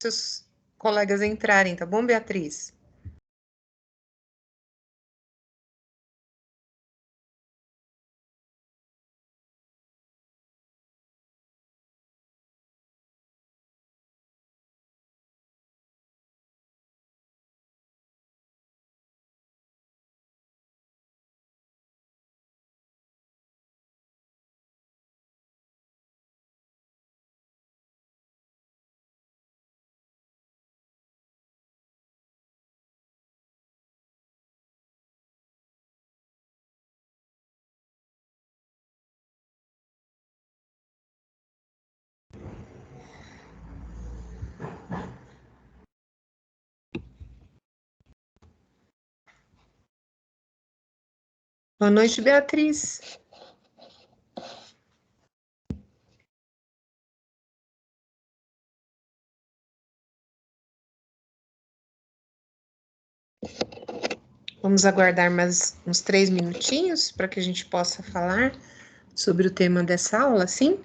seus colegas entrarem, tá bom, Beatriz? Boa noite, Beatriz. Vamos aguardar mais uns 3 minutinhos para que a gente possa falar sobre o tema dessa aula, sim?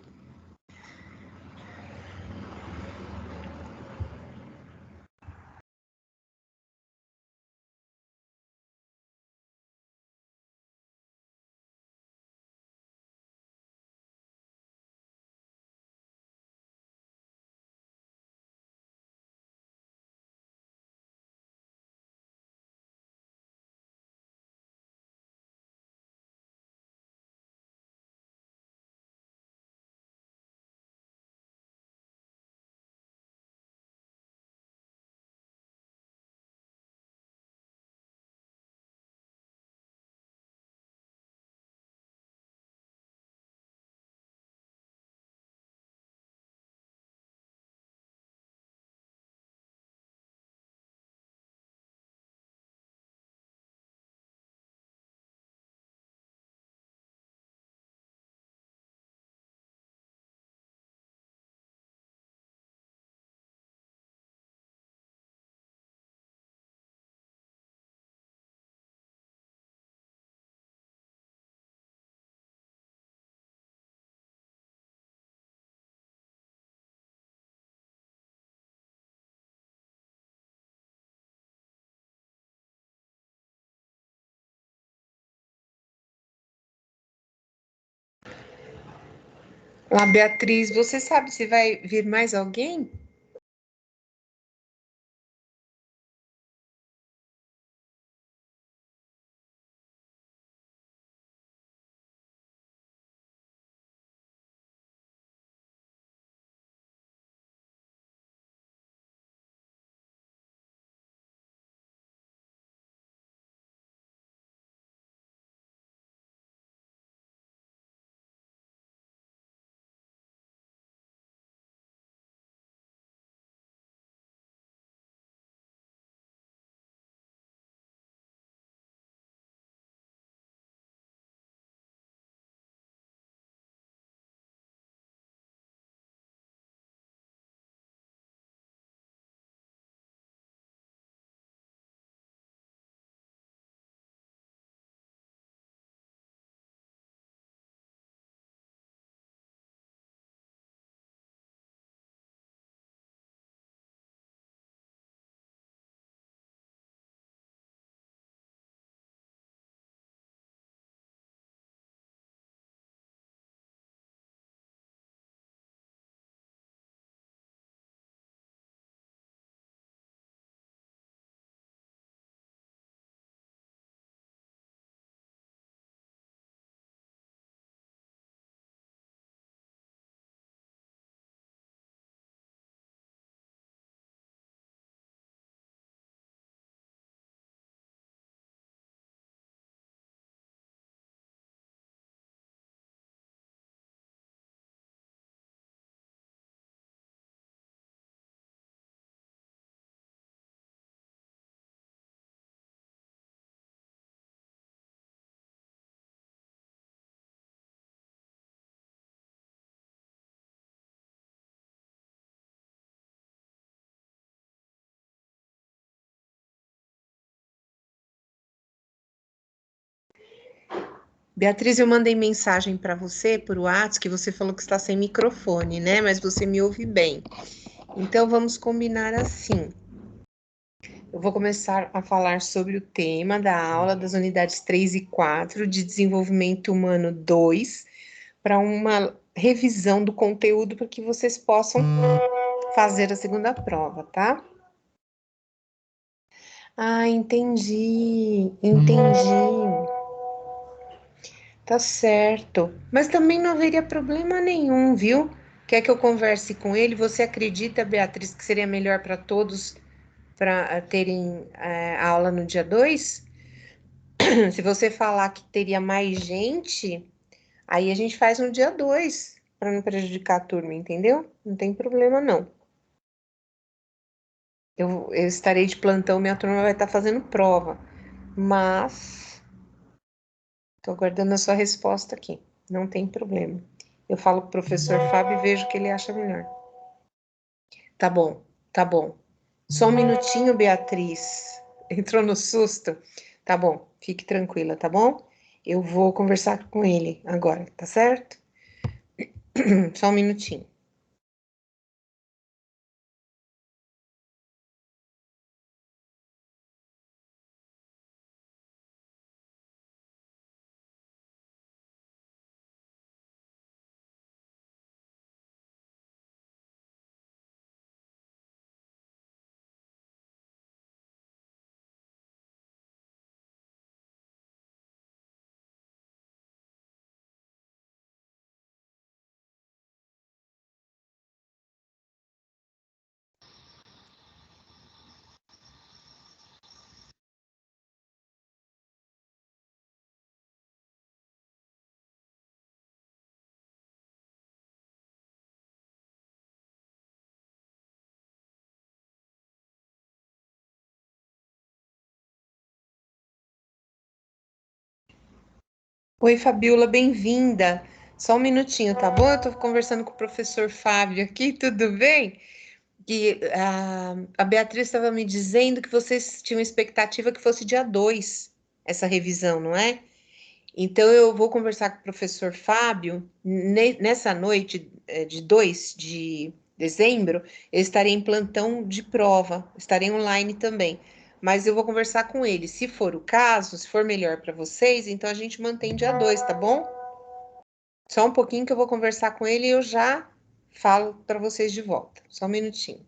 Olá, Beatriz, você sabe se vai vir mais alguém? Beatriz, eu mandei mensagem para você por WhatsApp que você falou que está sem microfone, né? Mas você me ouve bem. Então, vamos combinar assim. Eu vou começar a falar sobre o tema da aula das unidades 3 e 4 de Desenvolvimento Humano 2, para uma revisão do conteúdo para que vocês possam fazer a segunda prova, tá? Ah, entendi. Tá certo. Mas também não haveria problema nenhum, viu? Quer que eu converse com ele? Você acredita, Beatriz, que seria melhor para todos para terem aula no dia 2? Se você falar que teria mais gente, aí a gente faz no dia 2 para não prejudicar a turma, entendeu? Não tem problema, não. Eu estarei de plantão, minha turma vai estar fazendo prova, mas estou aguardando a sua resposta aqui. Não tem problema. Eu falo com o professor Fábio e vejo o que ele acha melhor. Tá bom, tá bom. Só um minutinho, Beatriz. Entrou no susto? Tá bom, fique tranquila, tá bom? Eu vou conversar com ele agora, tá certo? Só um minutinho. Oi, Fabiola, bem-vinda. Só um minutinho, tá bom? Eu tô conversando com o professor Fábio aqui, tudo bem? Que a Beatriz estava me dizendo que vocês tinham expectativa que fosse dia 2 essa revisão, não é? Então, eu vou conversar com o professor Fábio. Nessa noite de 2 de dezembro, eu estarei em plantão de prova, estarei online também. Mas eu vou conversar com ele. Se for o caso, se for melhor para vocês, então a gente mantém dia 2, tá bom? Só um pouquinho que eu vou conversar com ele e eu já falo para vocês de volta. Só um minutinho.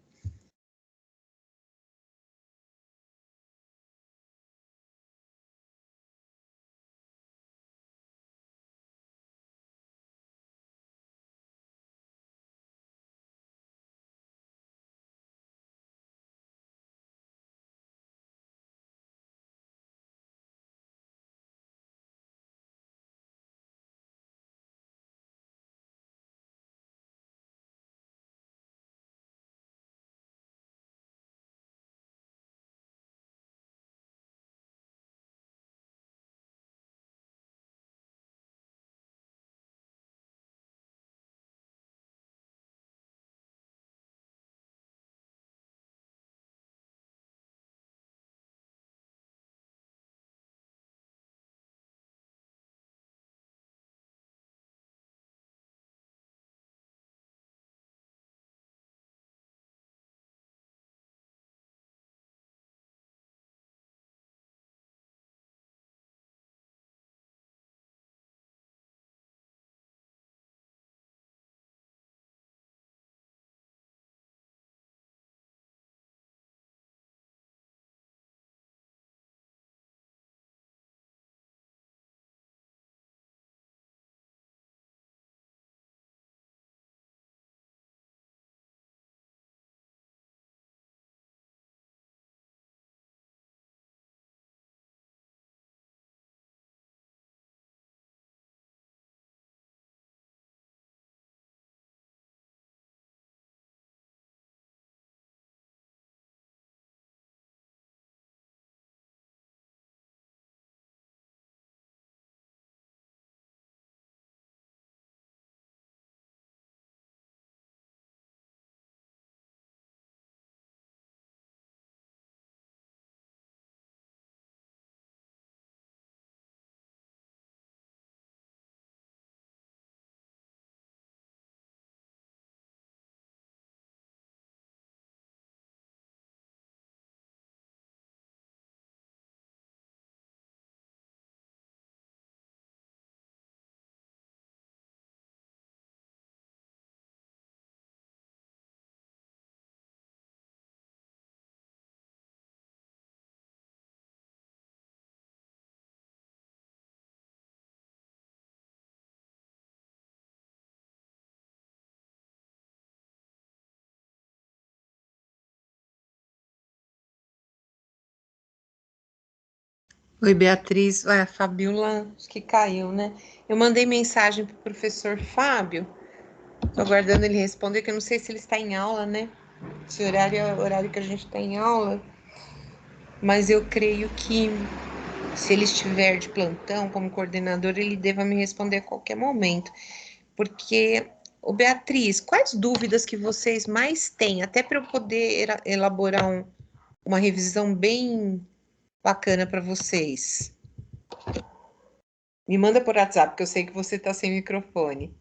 Oi, Beatriz. Ué, a Fabiola, acho que caiu, né? Eu mandei mensagem para o professor Fábio, tô aguardando ele responder, que eu não sei se ele está em aula, né? Esse horário é o horário que a gente está em aula, mas eu creio que se ele estiver de plantão como coordenador, ele deva me responder a qualquer momento. Porque, ô Beatriz, quais dúvidas que vocês mais têm? Até para eu poder elaborar uma revisão bem bacana para vocês. Me manda por WhatsApp, porque eu sei que você está sem microfone.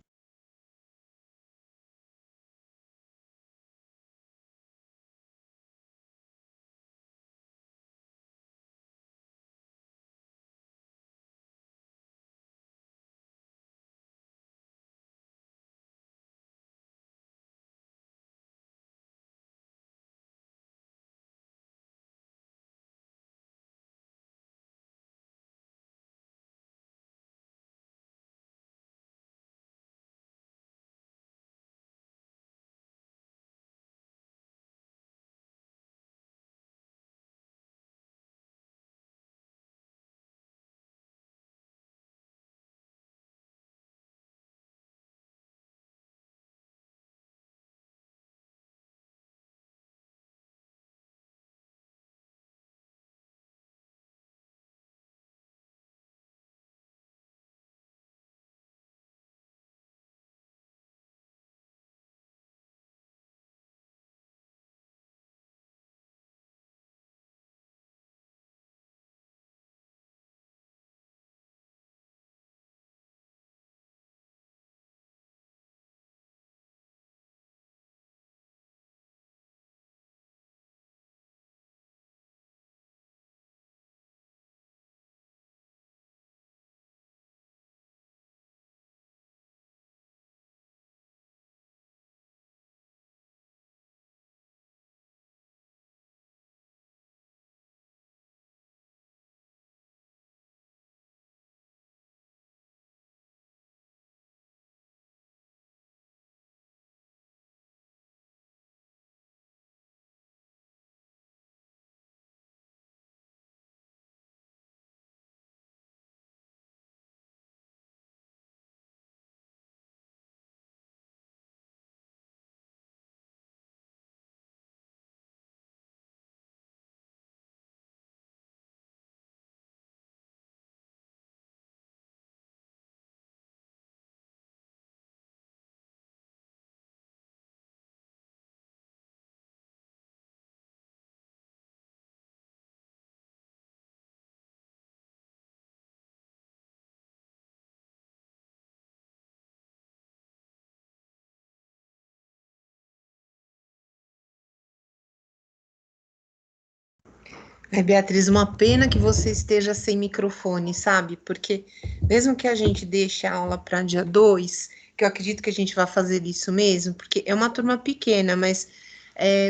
É, Beatriz, uma pena que você esteja sem microfone, sabe? Porque mesmo que a gente deixe a aula para dia 2, que eu acredito que a gente vai fazer isso mesmo, porque é uma turma pequena, mas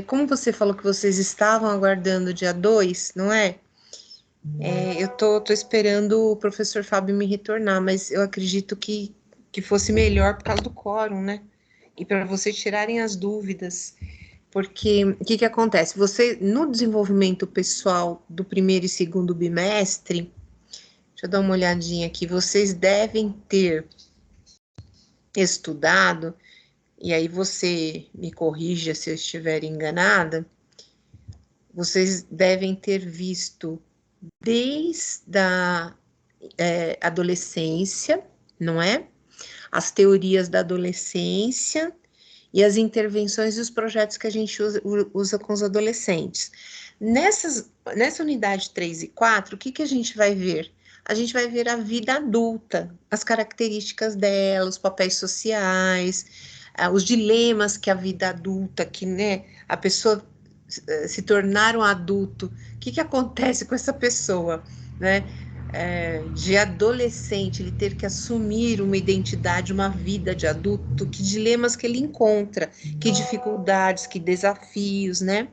como você falou que vocês estavam aguardando o dia 2, não é? Eu tô esperando o professor Fábio me retornar, mas eu acredito que fosse melhor por causa do quórum, né? E para vocês tirarem as dúvidas. Porque o que que acontece? Você, no desenvolvimento pessoal do primeiro e segundo bimestre, deixa eu dar uma olhadinha aqui, vocês devem ter estudado, e aí você me corrija se eu estiver enganada, vocês devem ter visto desde a adolescência, não é? As teorias da adolescência e as intervenções e os projetos que a gente usa com os adolescentes. Nessa unidade 3 e 4, o que, que a gente vai ver? A gente vai ver a vida adulta, as características dela, os papéis sociais, os dilemas que a vida adulta, que né, a pessoa se tornar um adulto, o que, que acontece com essa pessoa, né? De adolescente, ele ter que assumir uma identidade, uma vida de adulto, que dilemas que ele encontra, que dificuldades, que desafios, né?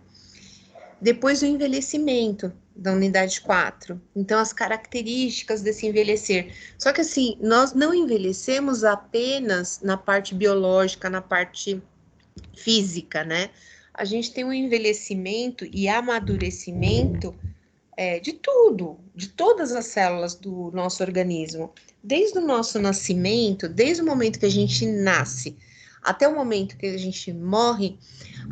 Depois o envelhecimento da unidade 4. Então, as características desse envelhecer. Só que assim, nós não envelhecemos apenas na parte biológica, na parte física, né? A gente tem um envelhecimento e amadurecimento de tudo, de todas as células do nosso organismo. Desde o nosso nascimento, desde o momento que a gente nasce, até o momento que a gente morre,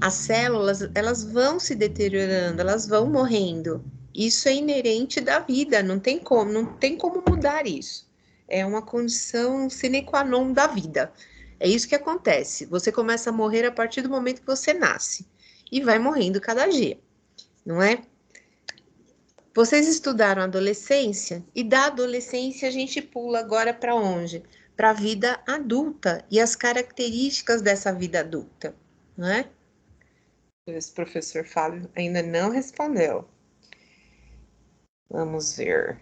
as células, elas vão se deteriorando, elas vão morrendo. Isso é inerente da vida, não tem como mudar isso. É uma condição sine qua non da vida. É isso que acontece. Você começa a morrer a partir do momento que você nasce e vai morrendo cada dia, não é? Vocês estudaram a adolescência e da adolescência a gente pula agora para onde? Para a vida adulta e as características dessa vida adulta, não é? Esse professor Fábio ainda não respondeu. Vamos ver.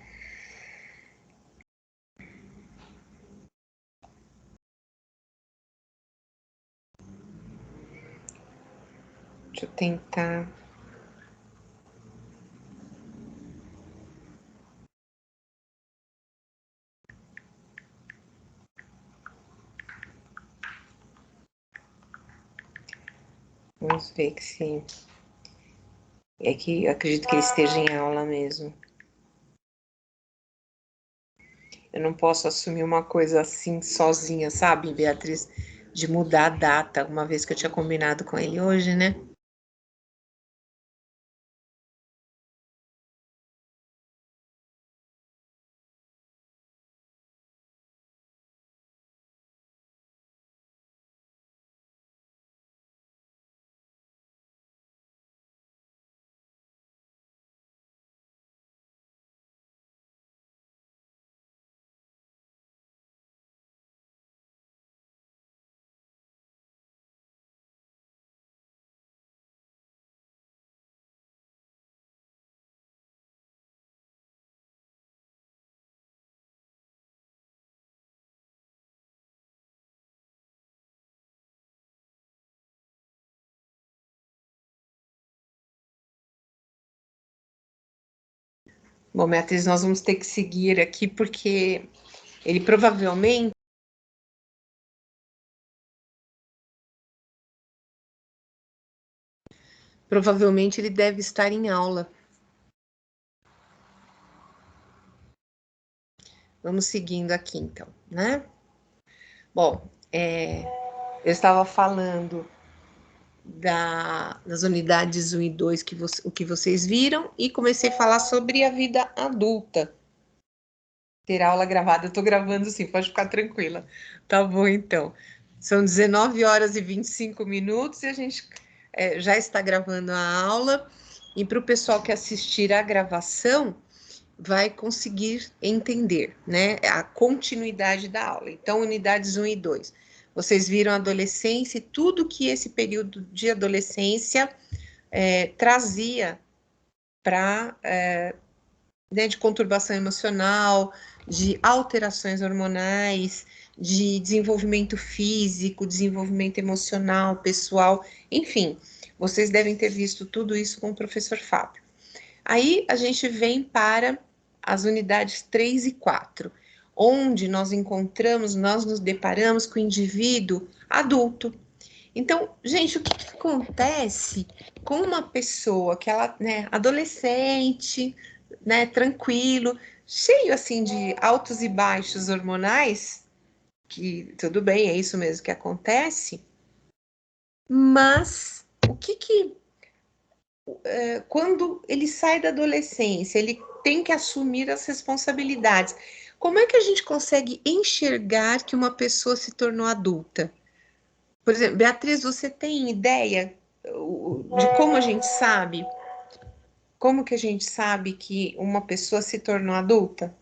Deixa eu tentar. Vamos ver que sim. É que eu acredito que ele esteja em aula mesmo. Eu não posso assumir uma coisa assim sozinha, sabe, Beatriz? De mudar a data, uma vez que eu tinha combinado com ele hoje, né? Bom, Beatriz, nós vamos ter que seguir aqui porque ele provavelmente ele deve estar em aula. Vamos seguindo aqui então, né? Bom, eu estava falando das unidades 1 e 2, o que vocês viram, e comecei a falar sobre a vida adulta. Ter aula gravada, eu tô gravando sim, pode ficar tranquila. Tá bom, então. São 19 horas e 25 minutos e a gente já está gravando a aula. E para o pessoal que assistir a gravação, vai conseguir entender, né, a continuidade da aula. Então, unidades 1 e 2. Vocês viram a adolescência e tudo que esse período de adolescência trazia para de conturbação emocional, de alterações hormonais, de desenvolvimento físico, desenvolvimento emocional, pessoal, enfim, vocês devem ter visto tudo isso com o professor Fábio. Aí a gente vem para as unidades 3 e 4, onde nós nos deparamos com o indivíduo adulto. Então, gente, o que acontece com uma pessoa que ela, né, adolescente, né, tranquilo, cheio assim de altos e baixos hormonais, que tudo bem, é isso mesmo que acontece, mas quando ele sai da adolescência, ele tem que assumir as responsabilidades. Como é que a gente consegue enxergar que uma pessoa se tornou adulta? Por exemplo, Beatriz, você tem ideia de como a gente sabe? Como que a gente sabe que uma pessoa se tornou adulta?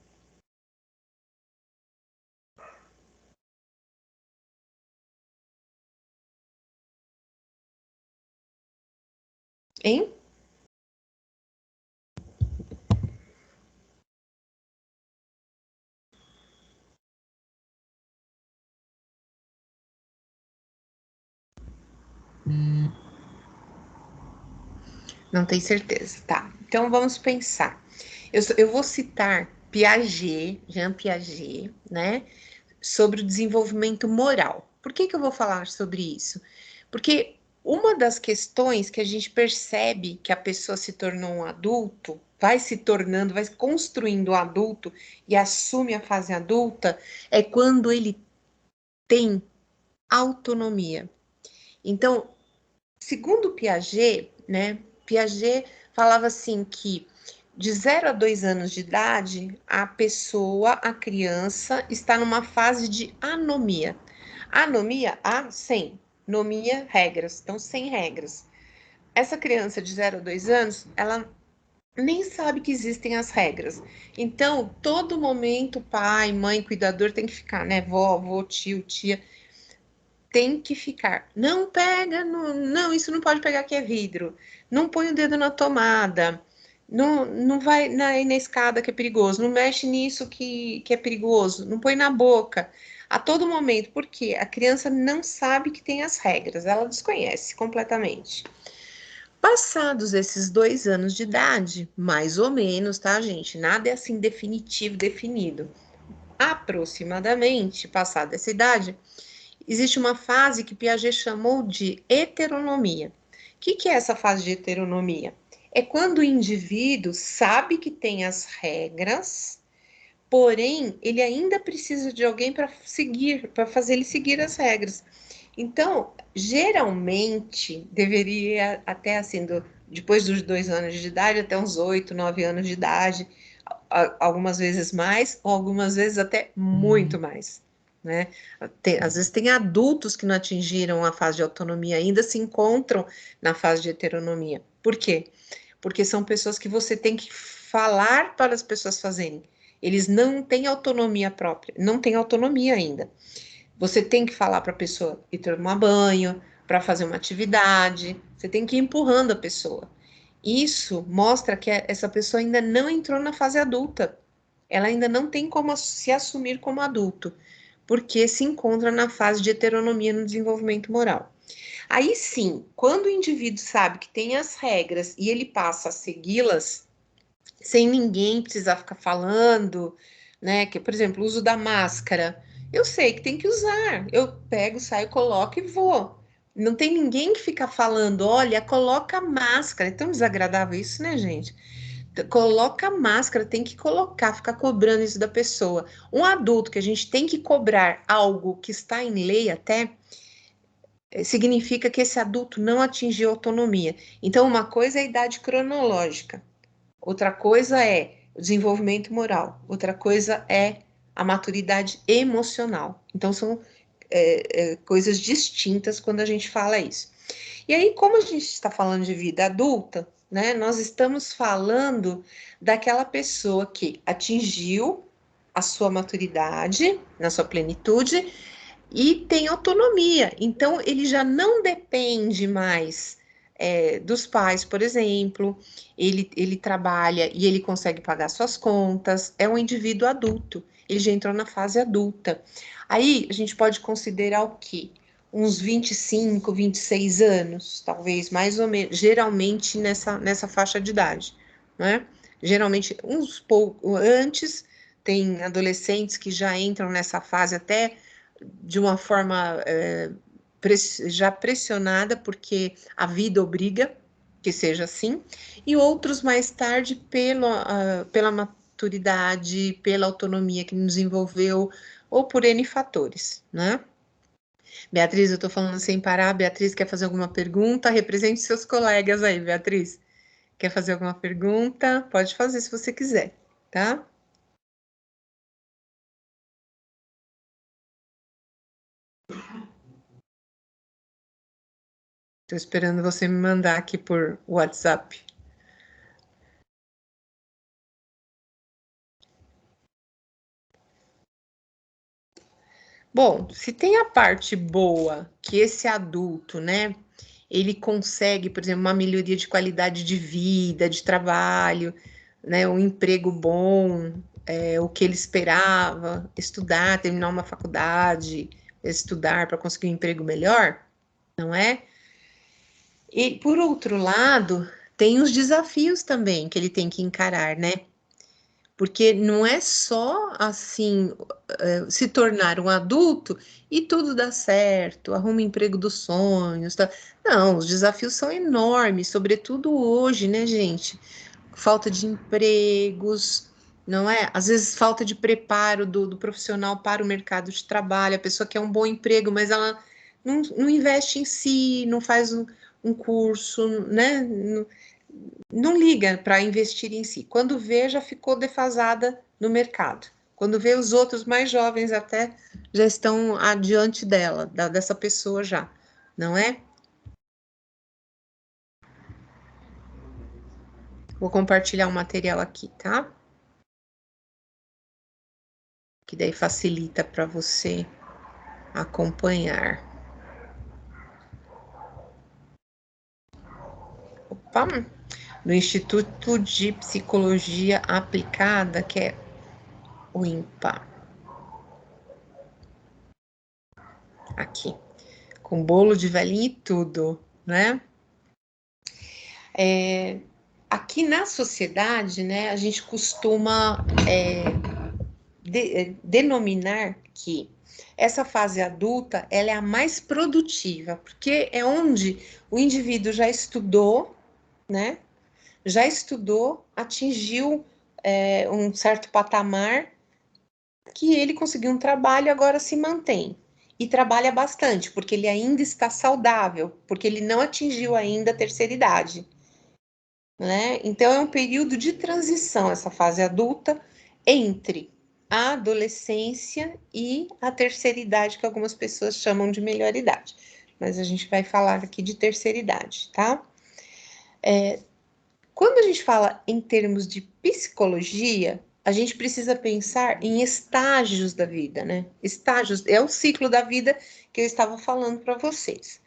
Hein? Não tem certeza, tá? Então vamos pensar. Eu vou citar Piaget, Jean Piaget, né? Sobre o desenvolvimento moral. Por que eu vou falar sobre isso? Porque uma das questões que a gente percebe que a pessoa se tornou um adulto, vai se tornando, vai construindo o adulto e assume a fase adulta, é quando ele tem autonomia. Então, segundo Piaget, né, Piaget falava assim que de 0 a 2 anos de idade, a pessoa, a criança, está numa fase de anomia. Anomia, sem. Nomia, regras. Então, sem regras. Essa criança de 0 a 2 anos, ela nem sabe que existem as regras. Então, todo momento, pai, mãe, cuidador tem que ficar, né? Vó, tio, tia, tem que ficar. Não pega, não, isso não pode pegar que é vidro. Não põe o dedo na tomada. Não vai na escada que é perigoso. Não mexe nisso que é perigoso. Não põe na boca. A todo momento, porque a criança não sabe que tem as regras, ela desconhece completamente. Passados esses 2 anos de idade, mais ou menos, tá, gente? Nada é assim definitivo, definido. Aproximadamente, passada essa idade, existe uma fase que Piaget chamou de heteronomia. O que é essa fase de heteronomia? É quando o indivíduo sabe que tem as regras, porém ele ainda precisa de alguém para seguir, para fazer ele seguir as regras. Então, geralmente, deveria até assim, depois dos 2 anos de idade, até uns 8, 9 anos de idade, algumas vezes mais, ou algumas vezes até muito mais, né? Às vezes tem adultos que não atingiram a fase de autonomia, ainda se encontram na fase de heteronomia. Por quê? Porque são pessoas que você tem que falar para as pessoas fazerem. Eles não têm autonomia própria, não têm autonomia ainda. Você tem que falar para a pessoa ir tomar banho, para fazer uma atividade, você tem que ir empurrando a pessoa. Isso mostra que essa pessoa ainda não entrou na fase adulta. Ela ainda não tem como se assumir como adulto, porque se encontra na fase de heteronomia no desenvolvimento moral. Aí sim, quando o indivíduo sabe que tem as regras e ele passa a segui-las, sem ninguém precisar ficar falando, né? Que, por exemplo, o uso da máscara. Eu sei que tem que usar. Eu pego, saio, coloco e vou. Não tem ninguém que fica falando, olha, coloca máscara. É tão desagradável isso, né, gente? Coloca máscara, tem que colocar, ficar cobrando isso da pessoa. Um adulto que a gente tem que cobrar algo que está em lei até, significa que esse adulto não atingiu autonomia. Então, uma coisa é a idade cronológica. Outra coisa é o desenvolvimento moral, outra coisa é a maturidade emocional. Então, são coisas distintas quando a gente fala isso. E aí, como a gente está falando de vida adulta, né, nós estamos falando daquela pessoa que atingiu a sua maturidade, na sua plenitude, e tem autonomia. Então, ele já não depende mais dos pais, por exemplo, ele trabalha e ele consegue pagar suas contas, é um indivíduo adulto, ele já entrou na fase adulta. Aí a gente pode considerar o quê? Uns 25, 26 anos, talvez, mais ou menos, geralmente nessa faixa de idade, né? Geralmente, uns pouco antes, tem adolescentes que já entram nessa fase até de uma forma já pressionada, porque a vida obriga que seja assim, e outros mais tarde pela maturidade, pela autonomia que nos envolveu, ou por N fatores, né? Beatriz, eu estou falando sem parar. Beatriz, quer fazer alguma pergunta? Represente seus colegas aí, Beatriz. Quer fazer alguma pergunta? Pode fazer se você quiser, tá? Estou esperando você me mandar aqui por WhatsApp. Bom, se tem a parte boa que esse adulto, né, ele consegue, por exemplo, uma melhoria de qualidade de vida, de trabalho, né, um emprego bom, o que ele esperava, estudar, terminar uma faculdade, estudar para conseguir um emprego melhor, não é? E por outro lado, tem os desafios também que ele tem que encarar, né? Porque não é só assim se tornar um adulto e tudo dá certo, arruma o emprego dos sonhos, tá? Não, os desafios são enormes, sobretudo hoje, né, gente? falta de empregos, não é? Às vezes falta de preparo do profissional para o mercado de trabalho, a pessoa quer um bom emprego, mas ela não investe em si, não faz um curso, né? Não liga para investir em si. Quando vê, já ficou defasada no mercado. Quando vê, os outros mais jovens até já estão adiante dela, dessa pessoa já, não é? Vou compartilhar um material aqui, tá? Que daí facilita para você acompanhar. Opa! No Instituto de Psicologia Aplicada, que é o INPA. Aqui. Com bolo de velhinho e tudo, né? Aqui na sociedade, né, a gente costuma denominar que essa fase adulta ela é a mais produtiva, porque é onde o indivíduo já estudou, né? Já estudou, atingiu um certo patamar que ele conseguiu um trabalho e agora se mantém. E trabalha bastante, porque ele ainda está saudável, porque ele não atingiu ainda a terceira idade, né? Então é um período de transição, essa fase adulta, entre a adolescência e a terceira idade, que algumas pessoas chamam de melhor idade. Mas a gente vai falar aqui de terceira idade, tá? Quando a gente fala em termos de psicologia, a gente precisa pensar em estágios da vida, né? Estágios é o ciclo da vida que eu estava falando para vocês.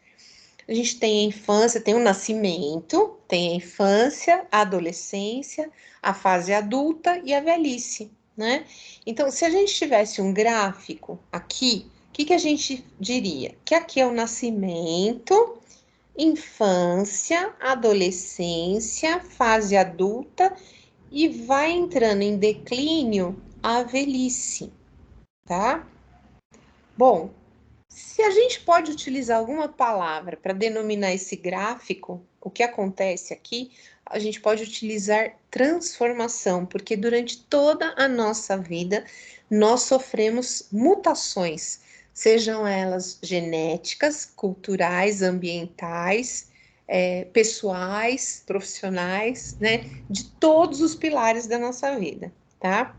A gente tem a infância, tem o nascimento, tem a infância, a adolescência, a fase adulta e a velhice, né? Então, se a gente tivesse um gráfico aqui, o que a gente diria? Que aqui é o nascimento, infância, adolescência, fase adulta e vai entrando em declínio a velhice, tá? Bom, se a gente pode utilizar alguma palavra para denominar esse gráfico, o que acontece aqui, a gente pode utilizar transformação, porque durante toda a nossa vida nós sofremos mutações, sejam elas genéticas, culturais, ambientais, pessoais, profissionais, né, de todos os pilares da nossa vida, tá?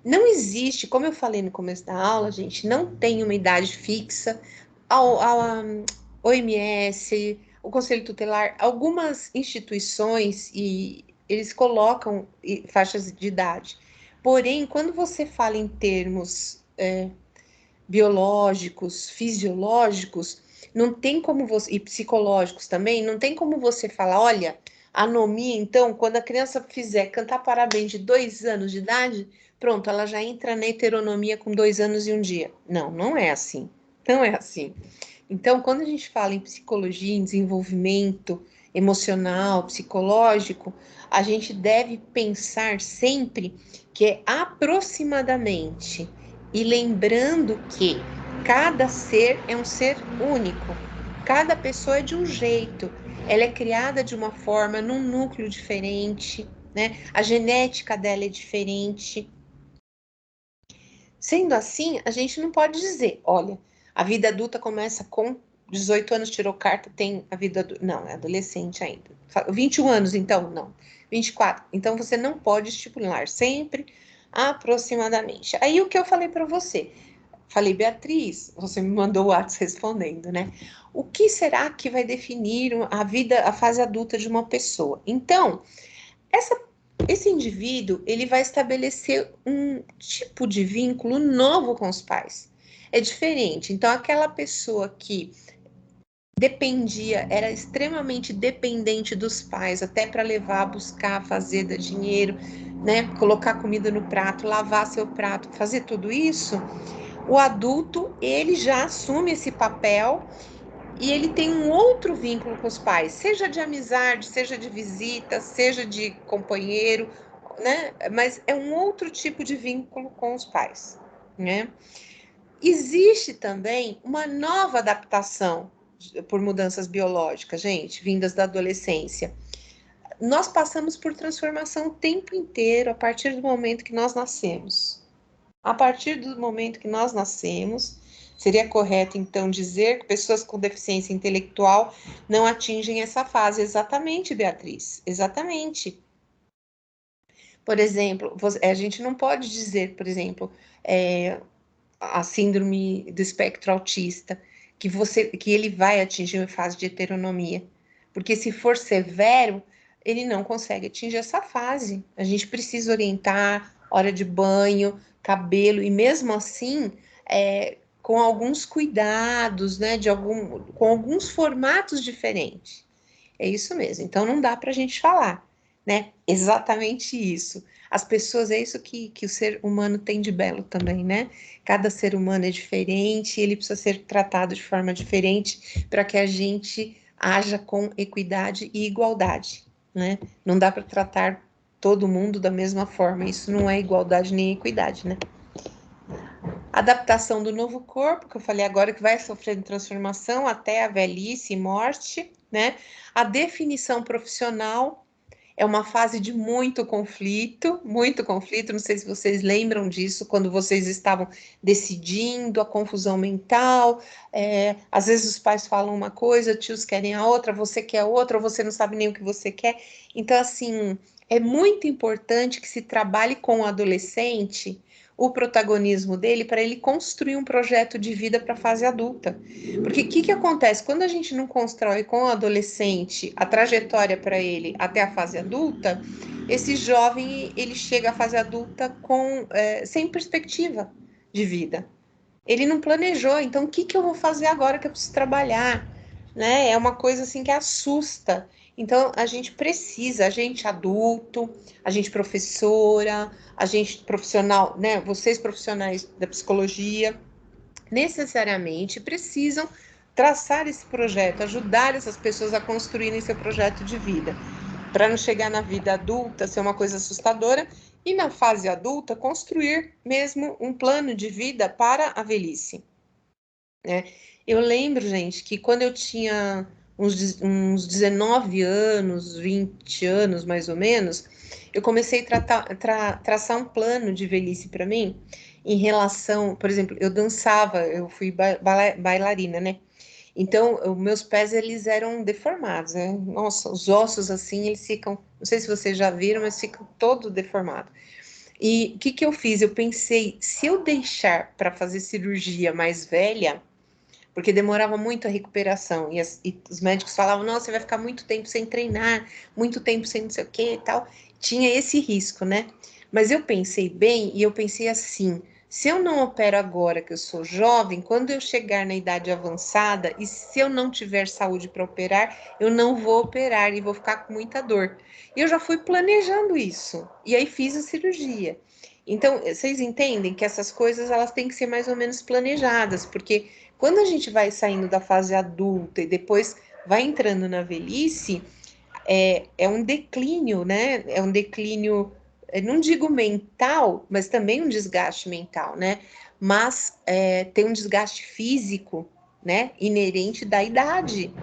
Não existe, como eu falei no começo da aula, gente, não tem uma idade fixa. A OMS, o Conselho Tutelar, algumas instituições e eles colocam faixas de idade. Porém, quando você fala em termos biológicos, fisiológicos, não tem como você, e psicológicos também, não tem como você falar, olha, anomia, então, quando a criança fizer cantar parabéns de 2 anos de idade, pronto, ela já entra na heteronomia com 2 anos e um dia. Não, não é assim. Não é assim. Então, quando a gente fala em psicologia, em desenvolvimento emocional, psicológico, a gente deve pensar sempre que é aproximadamente e lembrando que cada ser é um ser único, cada pessoa é de um jeito, ela é criada de uma forma, num núcleo diferente, né? A genética dela é diferente. Sendo assim, a gente não pode dizer, olha, a vida adulta começa com 18 anos, tirou carta, tem a vida adulta. Não, é adolescente ainda. 21 anos, então, não. 24. Então, você não pode estipular sempre aproximadamente. Aí, o que eu falei para você? Falei, Beatriz, você me mandou o WhatsApp respondendo, né? O que será que vai definir a vida, a fase adulta de uma pessoa? Então, esse indivíduo, ele vai estabelecer um tipo de vínculo novo com os pais. É diferente. Então, aquela pessoa que dependia, era extremamente dependente dos pais, até para levar, buscar, fazer, dar dinheiro, né? Colocar comida no prato, lavar seu prato, fazer tudo isso. O adulto, ele já assume esse papel e ele tem um outro vínculo com os pais, seja de amizade, seja de visita, seja de companheiro, né? Mas é um outro tipo de vínculo com os pais, né? Existe também uma nova adaptação por mudanças biológicas, gente, vindas da adolescência. nós passamos por transformação o tempo inteiro, a partir do momento que nós nascemos. A partir do momento que nós nascemos, seria correto, então, dizer que pessoas com deficiência intelectual não atingem essa fase. Exatamente, Beatriz, exatamente. Por exemplo, a gente não pode dizer, por exemplo, a síndrome do espectro autista, que ele vai atingir uma fase de heteronomia. Porque se for severo, ele não consegue atingir essa fase. A gente precisa orientar, hora de banho, cabelo, e mesmo assim, com alguns cuidados, né, com alguns formatos diferentes. É isso mesmo. Então não dá para a gente falar, né? Exatamente isso. As pessoas, é isso que o ser humano tem de belo também, né? Cada ser humano é diferente, ele precisa ser tratado de forma diferente para que a gente haja com equidade e igualdade, né? Não dá para tratar todo mundo da mesma forma, isso não é igualdade nem equidade, né? Adaptação do novo corpo, que eu falei agora, que vai sofrendo transformação até a velhice e morte, né? A definição profissional é uma fase de muito conflito, muito conflito. Não sei se vocês lembram disso, quando vocês estavam decidindo, a confusão mental. Às vezes os pais falam uma coisa, tios querem a outra, você quer outra, ou você não sabe nem o que você quer. Então, assim, é muito importante que se trabalhe com o adolescente o protagonismo dele para ele construir um projeto de vida para a fase adulta. Porque o que acontece? Quando a gente não constrói com o adolescente a trajetória para ele até a fase adulta, esse jovem ele chega à fase adulta sem perspectiva de vida. Ele não planejou, então o que eu vou fazer agora que eu preciso trabalhar? Né? É uma coisa assim que assusta. Então a gente precisa, a gente adulto, a gente professora, a gente profissional, né? Vocês profissionais da psicologia, necessariamente precisam traçar esse projeto, ajudar essas pessoas a construírem seu projeto de vida, para não chegar na vida adulta ser uma coisa assustadora e na fase adulta construir mesmo um plano de vida para a velhice, né? Eu lembro, gente, que quando eu tinha uns 19 anos, 20 anos mais ou menos, eu comecei a traçar um plano de velhice para mim em relação, por exemplo, eu dançava, eu fui bailarina, né? Então, os meus pés, eles eram deformados, né? Nossa, os ossos, assim, eles ficam, não sei se vocês já viram, mas ficam todo deformados. E o que eu fiz? Eu pensei, se eu deixar para fazer cirurgia mais velha, porque demorava muito a recuperação, e os médicos falavam, nossa, você vai ficar muito tempo sem treinar, muito tempo sem não sei o que e tal, tinha esse risco, né? Mas eu pensei bem, e eu pensei assim, se eu não opero agora, que eu sou jovem, quando eu chegar na idade avançada, e se eu não tiver saúde para operar, eu não vou operar e vou ficar com muita dor. E eu já fui planejando isso, e aí fiz a cirurgia. Então, vocês entendem que essas coisas, elas têm que ser mais ou menos planejadas, porque quando a gente vai saindo da fase adulta e depois vai entrando na velhice, é um declínio, né? É um declínio, não digo mental, mas também um desgaste mental, né? Mas tem um desgaste físico, né? Inerente da idade,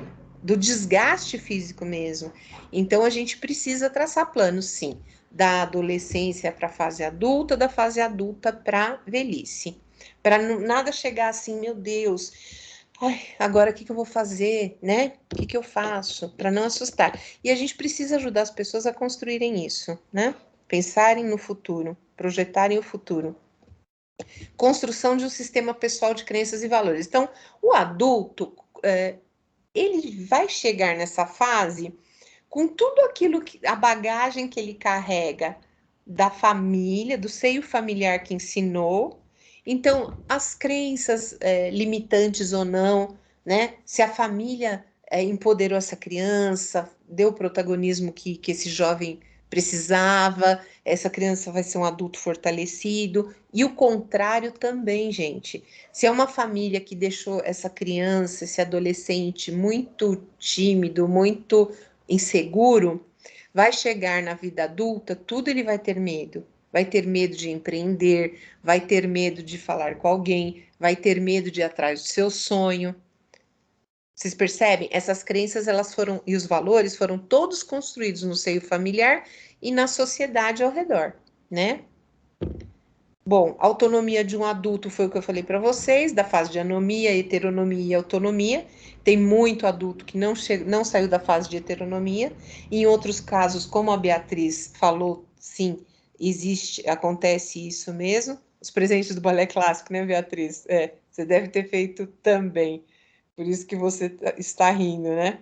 do desgaste físico mesmo. Então a gente precisa traçar planos, sim, da adolescência para a fase adulta, da fase adulta para a velhice. Para nada chegar assim, meu Deus, ai, agora o que eu vou fazer, né? O que eu faço? Para não assustar. E a gente precisa ajudar as pessoas a construírem isso, né? Pensarem no futuro, projetarem o futuro. Construção de um sistema pessoal de crenças e valores. Então, o adulto, ele vai chegar nessa fase com tudo aquilo a bagagem que ele carrega da família, do seio familiar que ensinou. Então, as crenças limitantes ou não, né? Se a família empoderou essa criança, deu o protagonismo que esse jovem precisava, essa criança vai ser um adulto fortalecido, e o contrário também, gente. Se é uma família que deixou essa criança, esse adolescente muito tímido, muito inseguro, vai chegar na vida adulta, tudo ele vai ter medo. Vai ter medo de empreender, vai ter medo de falar com alguém, vai ter medo de ir atrás do seu sonho. Vocês percebem? Essas crenças, elas foram, e os valores foram todos construídos no seio familiar e na sociedade ao redor, né? Bom, a autonomia de um adulto foi o que eu falei para vocês, da fase de anomia, heteronomia e autonomia. Tem muito adulto que não saiu da fase de heteronomia. Em outros casos, como a Beatriz falou, sim, acontece isso mesmo. Os presentes do balé clássico, né, Beatriz? Você deve ter feito também. Por isso que você está rindo, né?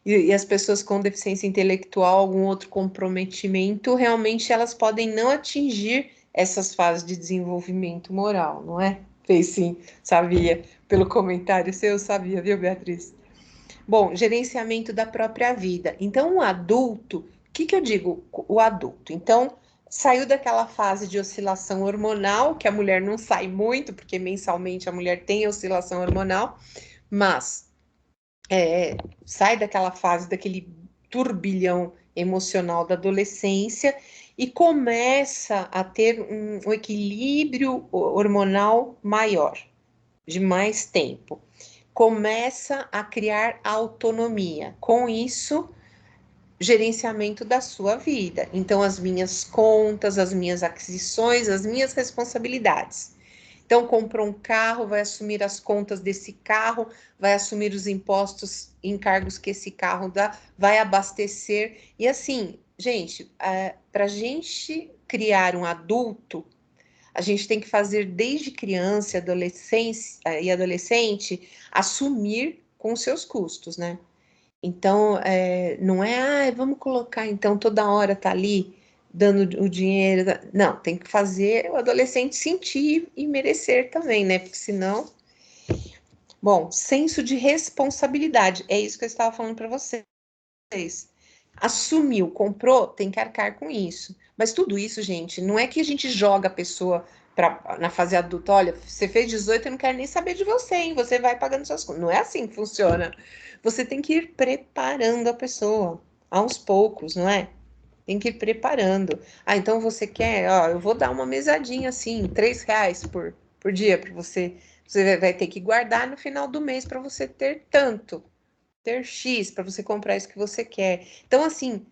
E as pessoas com deficiência intelectual, algum outro comprometimento, realmente elas podem não atingir essas fases de desenvolvimento moral, não é? Fez sim, sabia. Pelo comentário seu, sabia, viu, Beatriz? Bom, gerenciamento da própria vida. Então, o adulto, o que eu digo? O adulto. Então, saiu daquela fase de oscilação hormonal, que a mulher não sai muito, porque mensalmente a mulher tem oscilação hormonal, mas sai daquela fase, daquele turbilhão emocional da adolescência e começa a ter um equilíbrio hormonal maior, de mais tempo. Começa a criar autonomia. Com isso, gerenciamento da sua vida. Então, as minhas contas, as minhas aquisições, as minhas responsabilidades. Então, comprou um carro, vai assumir as contas desse carro, vai assumir os impostos, encargos que esse carro dá, vai abastecer. E assim, gente, para a gente criar um adulto, a gente tem que fazer desde criança e adolescente assumir com seus custos, né? Então, não é, vamos colocar, então, toda hora tá ali dando o dinheiro. Não, tem que fazer o adolescente sentir e merecer também, né? Porque senão. Bom, senso de responsabilidade, é isso que eu estava falando para vocês. Assumiu, comprou, tem que arcar com isso. Mas tudo isso, gente, não é que a gente joga a pessoa na fase adulta. Olha, você fez 18, eu não quero nem saber de você, hein? Você vai pagando suas contas. Não é assim que funciona. Você tem que ir preparando a pessoa aos poucos, não é? Tem que ir preparando. Ah, então você quer, ó, eu vou dar uma mesadinha assim, R$ 3 por dia para você. Você vai ter que guardar no final do mês para você ter tanto, ter X para você comprar isso que você quer. Então, assim,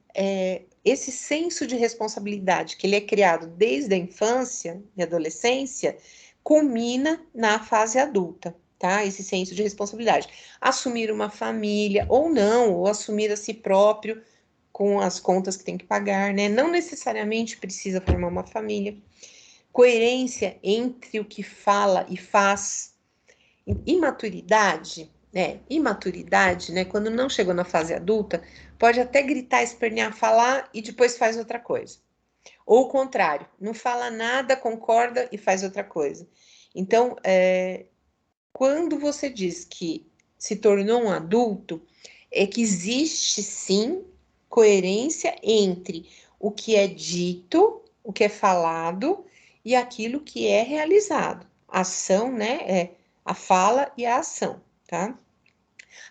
esse senso de responsabilidade que ele é criado desde a infância e adolescência, culmina na fase adulta, tá? Esse senso de responsabilidade. Assumir uma família, ou não, ou assumir a si próprio com as contas que tem que pagar, né? Não necessariamente precisa formar uma família. Coerência entre o que fala e faz. Imaturidade, né? Quando não chegou na fase adulta, pode até gritar, espernear, falar e depois faz outra coisa. Ou o contrário, não fala nada, concorda e faz outra coisa. Então, quando você diz que se tornou um adulto, é que existe sim coerência entre o que é dito, o que é falado e aquilo que é realizado. A ação, né? A fala e a ação, tá?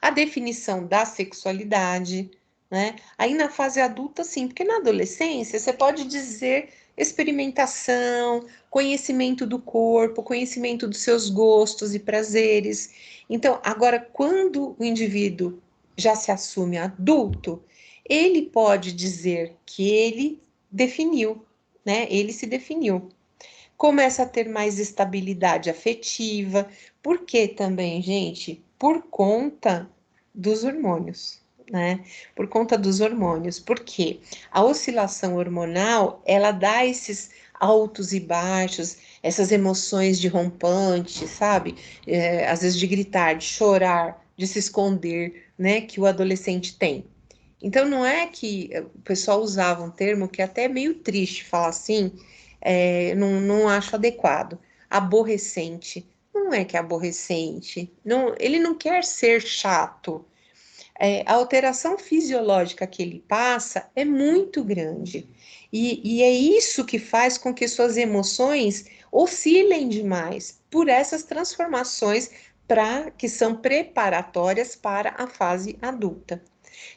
A definição da sexualidade, né? Aí na fase adulta, sim, porque na adolescência você pode dizer experimentação, conhecimento do corpo, conhecimento dos seus gostos e prazeres. Então, agora, quando o indivíduo já se assume adulto, ele pode dizer que ele definiu, né? Ele se definiu. Começa a ter mais estabilidade afetiva. Por quê também, gente? Por conta dos hormônios, né? Por conta dos hormônios. Porque a oscilação hormonal, ela dá esses altos e baixos, essas emoções de rompante, sabe? Às vezes de gritar, de chorar, de se esconder, né? Que o adolescente tem. Então, não é que o pessoal usava um termo que é até meio triste falar assim, não acho adequado. Aborrecente. Não é que é aborrecente. Não, ele não quer ser chato. A alteração fisiológica que ele passa é muito grande. E é isso que faz com que suas emoções oscilem demais por essas transformações que são preparatórias para a fase adulta.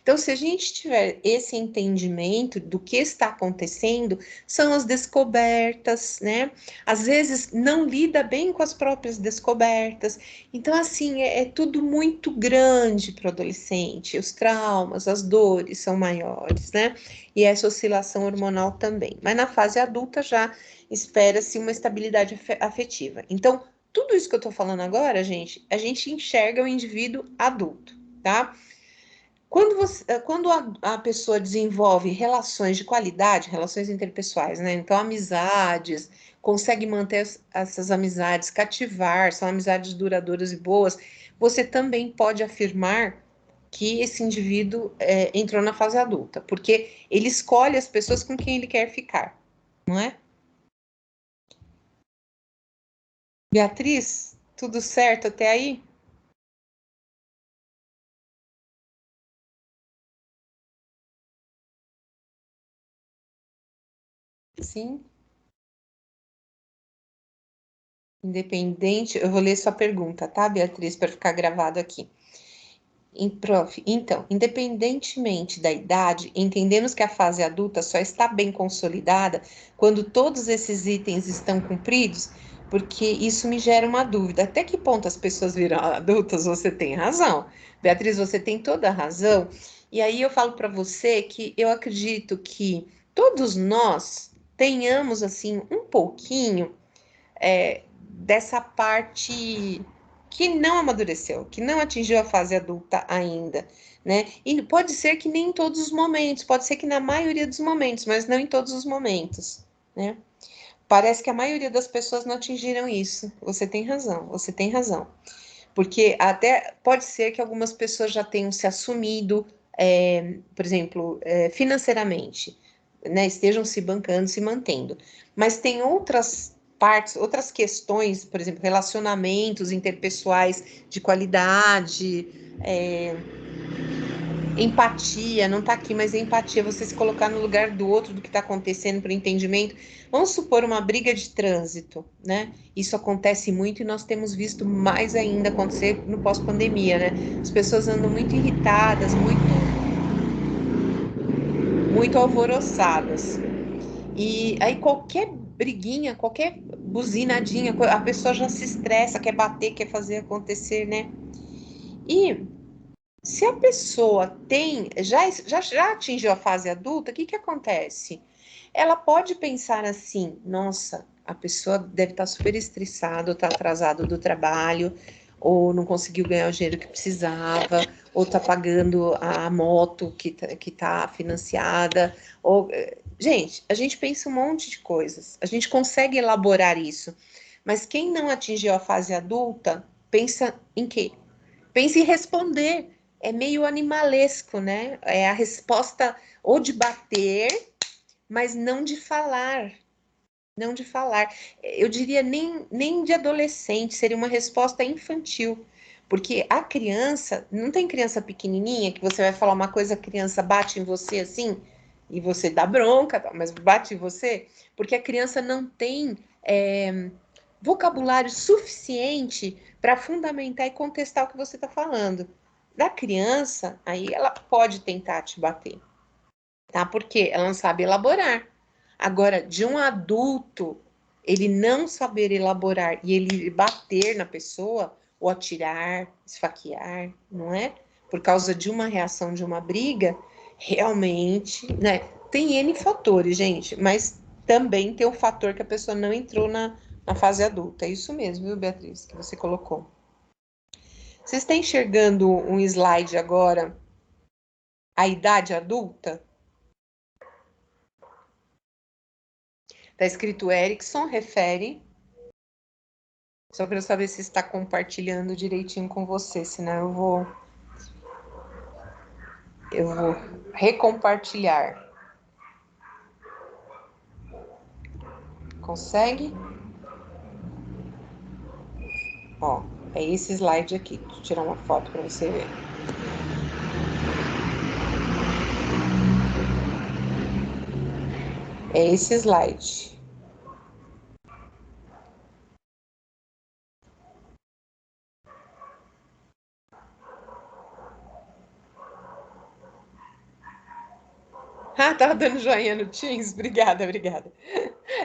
Então, se a gente tiver esse entendimento do que está acontecendo, são as descobertas, né? Às vezes não lida bem com as próprias descobertas. Então, assim, é tudo muito grande para o adolescente. Os traumas, as dores são maiores, né? E essa oscilação hormonal também. Mas na fase adulta já espera-se uma estabilidade afetiva. Então, tudo isso que eu tô falando agora, gente, a gente enxerga o indivíduo adulto, tá? Quando a pessoa desenvolve relações de qualidade, relações interpessoais, né? Então, amizades, consegue manter essas amizades, cativar, são amizades duradouras e boas, você também pode afirmar que esse indivíduo entrou na fase adulta, porque ele escolhe as pessoas com quem ele quer ficar, não é? Beatriz, tudo certo até aí? Sim. Independente, eu vou ler sua pergunta, tá, Beatriz, para ficar gravado aqui. Prof, então, independentemente da idade, entendemos que a fase adulta só está bem consolidada quando todos esses itens estão cumpridos, porque isso me gera uma dúvida. Até que ponto as pessoas viram adultas? Você tem razão. Beatriz, você tem toda a razão. E aí eu falo para você que eu acredito que todos nós tenhamos, assim, um pouquinho dessa parte que não amadureceu, que não atingiu a fase adulta ainda, né? E pode ser que nem em todos os momentos, pode ser que na maioria dos momentos, mas não em todos os momentos, né? Parece que a maioria das pessoas não atingiram isso. Você tem razão, você tem razão. Porque até pode ser que algumas pessoas já tenham se assumido, por exemplo, financeiramente, né? Estejam se bancando, se mantendo. Mas tem outras partes, outras questões, por exemplo, relacionamentos interpessoais de qualidade, empatia, não está aqui, mas empatia, você se colocar no lugar do outro, do que está acontecendo, para o entendimento. Vamos supor uma briga de trânsito, né? Isso acontece muito e nós temos visto mais ainda acontecer no pós-pandemia, né? As pessoas andam muito irritadas, muito alvoroçadas. E aí qualquer briguinha, qualquer buzinadinha, a pessoa já se estressa, quer bater, quer fazer acontecer, né? E se a pessoa já atingiu a fase adulta, o que que acontece? Ela pode pensar assim: nossa, a pessoa deve estar super estressada, ou está atrasado do trabalho, ou não conseguiu ganhar o dinheiro que precisava, ou está pagando a moto que tá financiada, ou gente, a gente pensa um monte de coisas, a gente consegue elaborar isso, mas quem não atingiu a fase adulta pensa em quê? Pensa em responder. É meio animalesco, né? É a resposta ou de bater, mas não de falar. Não de falar. Eu diria nem de adolescente, seria uma resposta infantil. Porque a criança, não tem criança pequenininha que você vai falar uma coisa, a criança bate em você assim, e você dá bronca, mas bate em você, porque a criança não tem vocabulário suficiente para fundamentar e contestar o que você está falando. Da criança, aí ela pode tentar te bater, tá? Porque ela não sabe elaborar. Agora, de um adulto, ele não saber elaborar e ele bater na pessoa, ou atirar, esfaquear, não é? Por causa de uma reação de uma briga, realmente, né? Tem N fatores, gente, mas também tem o fator que a pessoa não entrou na fase adulta. É isso mesmo, viu, Beatriz, que você colocou. Você está enxergando um slide agora, a idade adulta? Está escrito Erickson, refere. Só para eu saber se está compartilhando direitinho com você, senão eu vou recompartilhar. Consegue? Ó, é esse slide aqui. Deixa eu tirar uma foto para você ver. É esse slide. Ah, tava dando joinha no Teams? Obrigada, obrigada.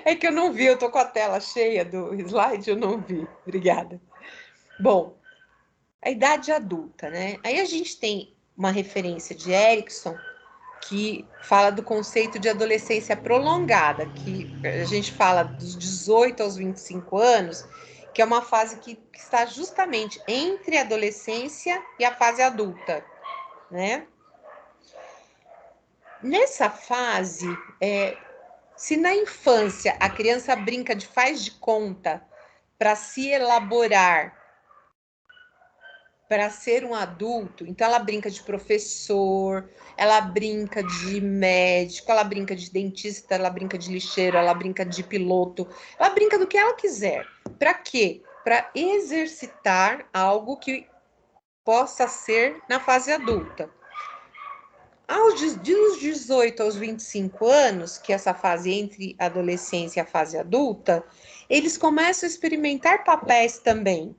É que eu não vi, eu tô com a tela cheia do slide, eu não vi. Obrigada. Bom, a idade adulta, né? Aí a gente tem uma referência de Erickson que fala do conceito de adolescência prolongada, que a gente fala dos 18 aos 25 anos, que é uma fase que está justamente entre a adolescência e a fase adulta, né? Nessa fase, se na infância a criança brinca de faz de conta para se elaborar, para ser um adulto, então ela brinca de professor, ela brinca de médico, ela brinca de dentista, ela brinca de lixeiro, ela brinca de piloto, ela brinca do que ela quiser. Para quê? Para exercitar algo que possa ser na fase adulta. Dos 18 aos 25 anos, que é essa fase entre a adolescência e a fase adulta, eles começam a experimentar papéis também,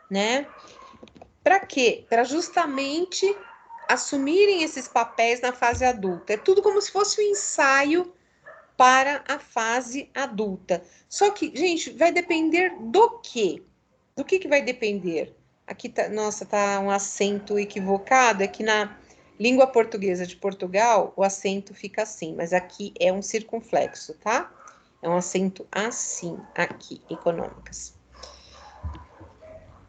né? Para quê? Para justamente assumirem esses papéis na fase adulta. É tudo como se fosse um ensaio para a fase adulta. Só que, gente, vai depender do quê? Do que vai depender? Aqui tá, nossa, tá um acento equivocado, é que na língua portuguesa de Portugal o acento fica assim, mas aqui é um circunflexo, tá? É um acento assim, aqui, econômicas.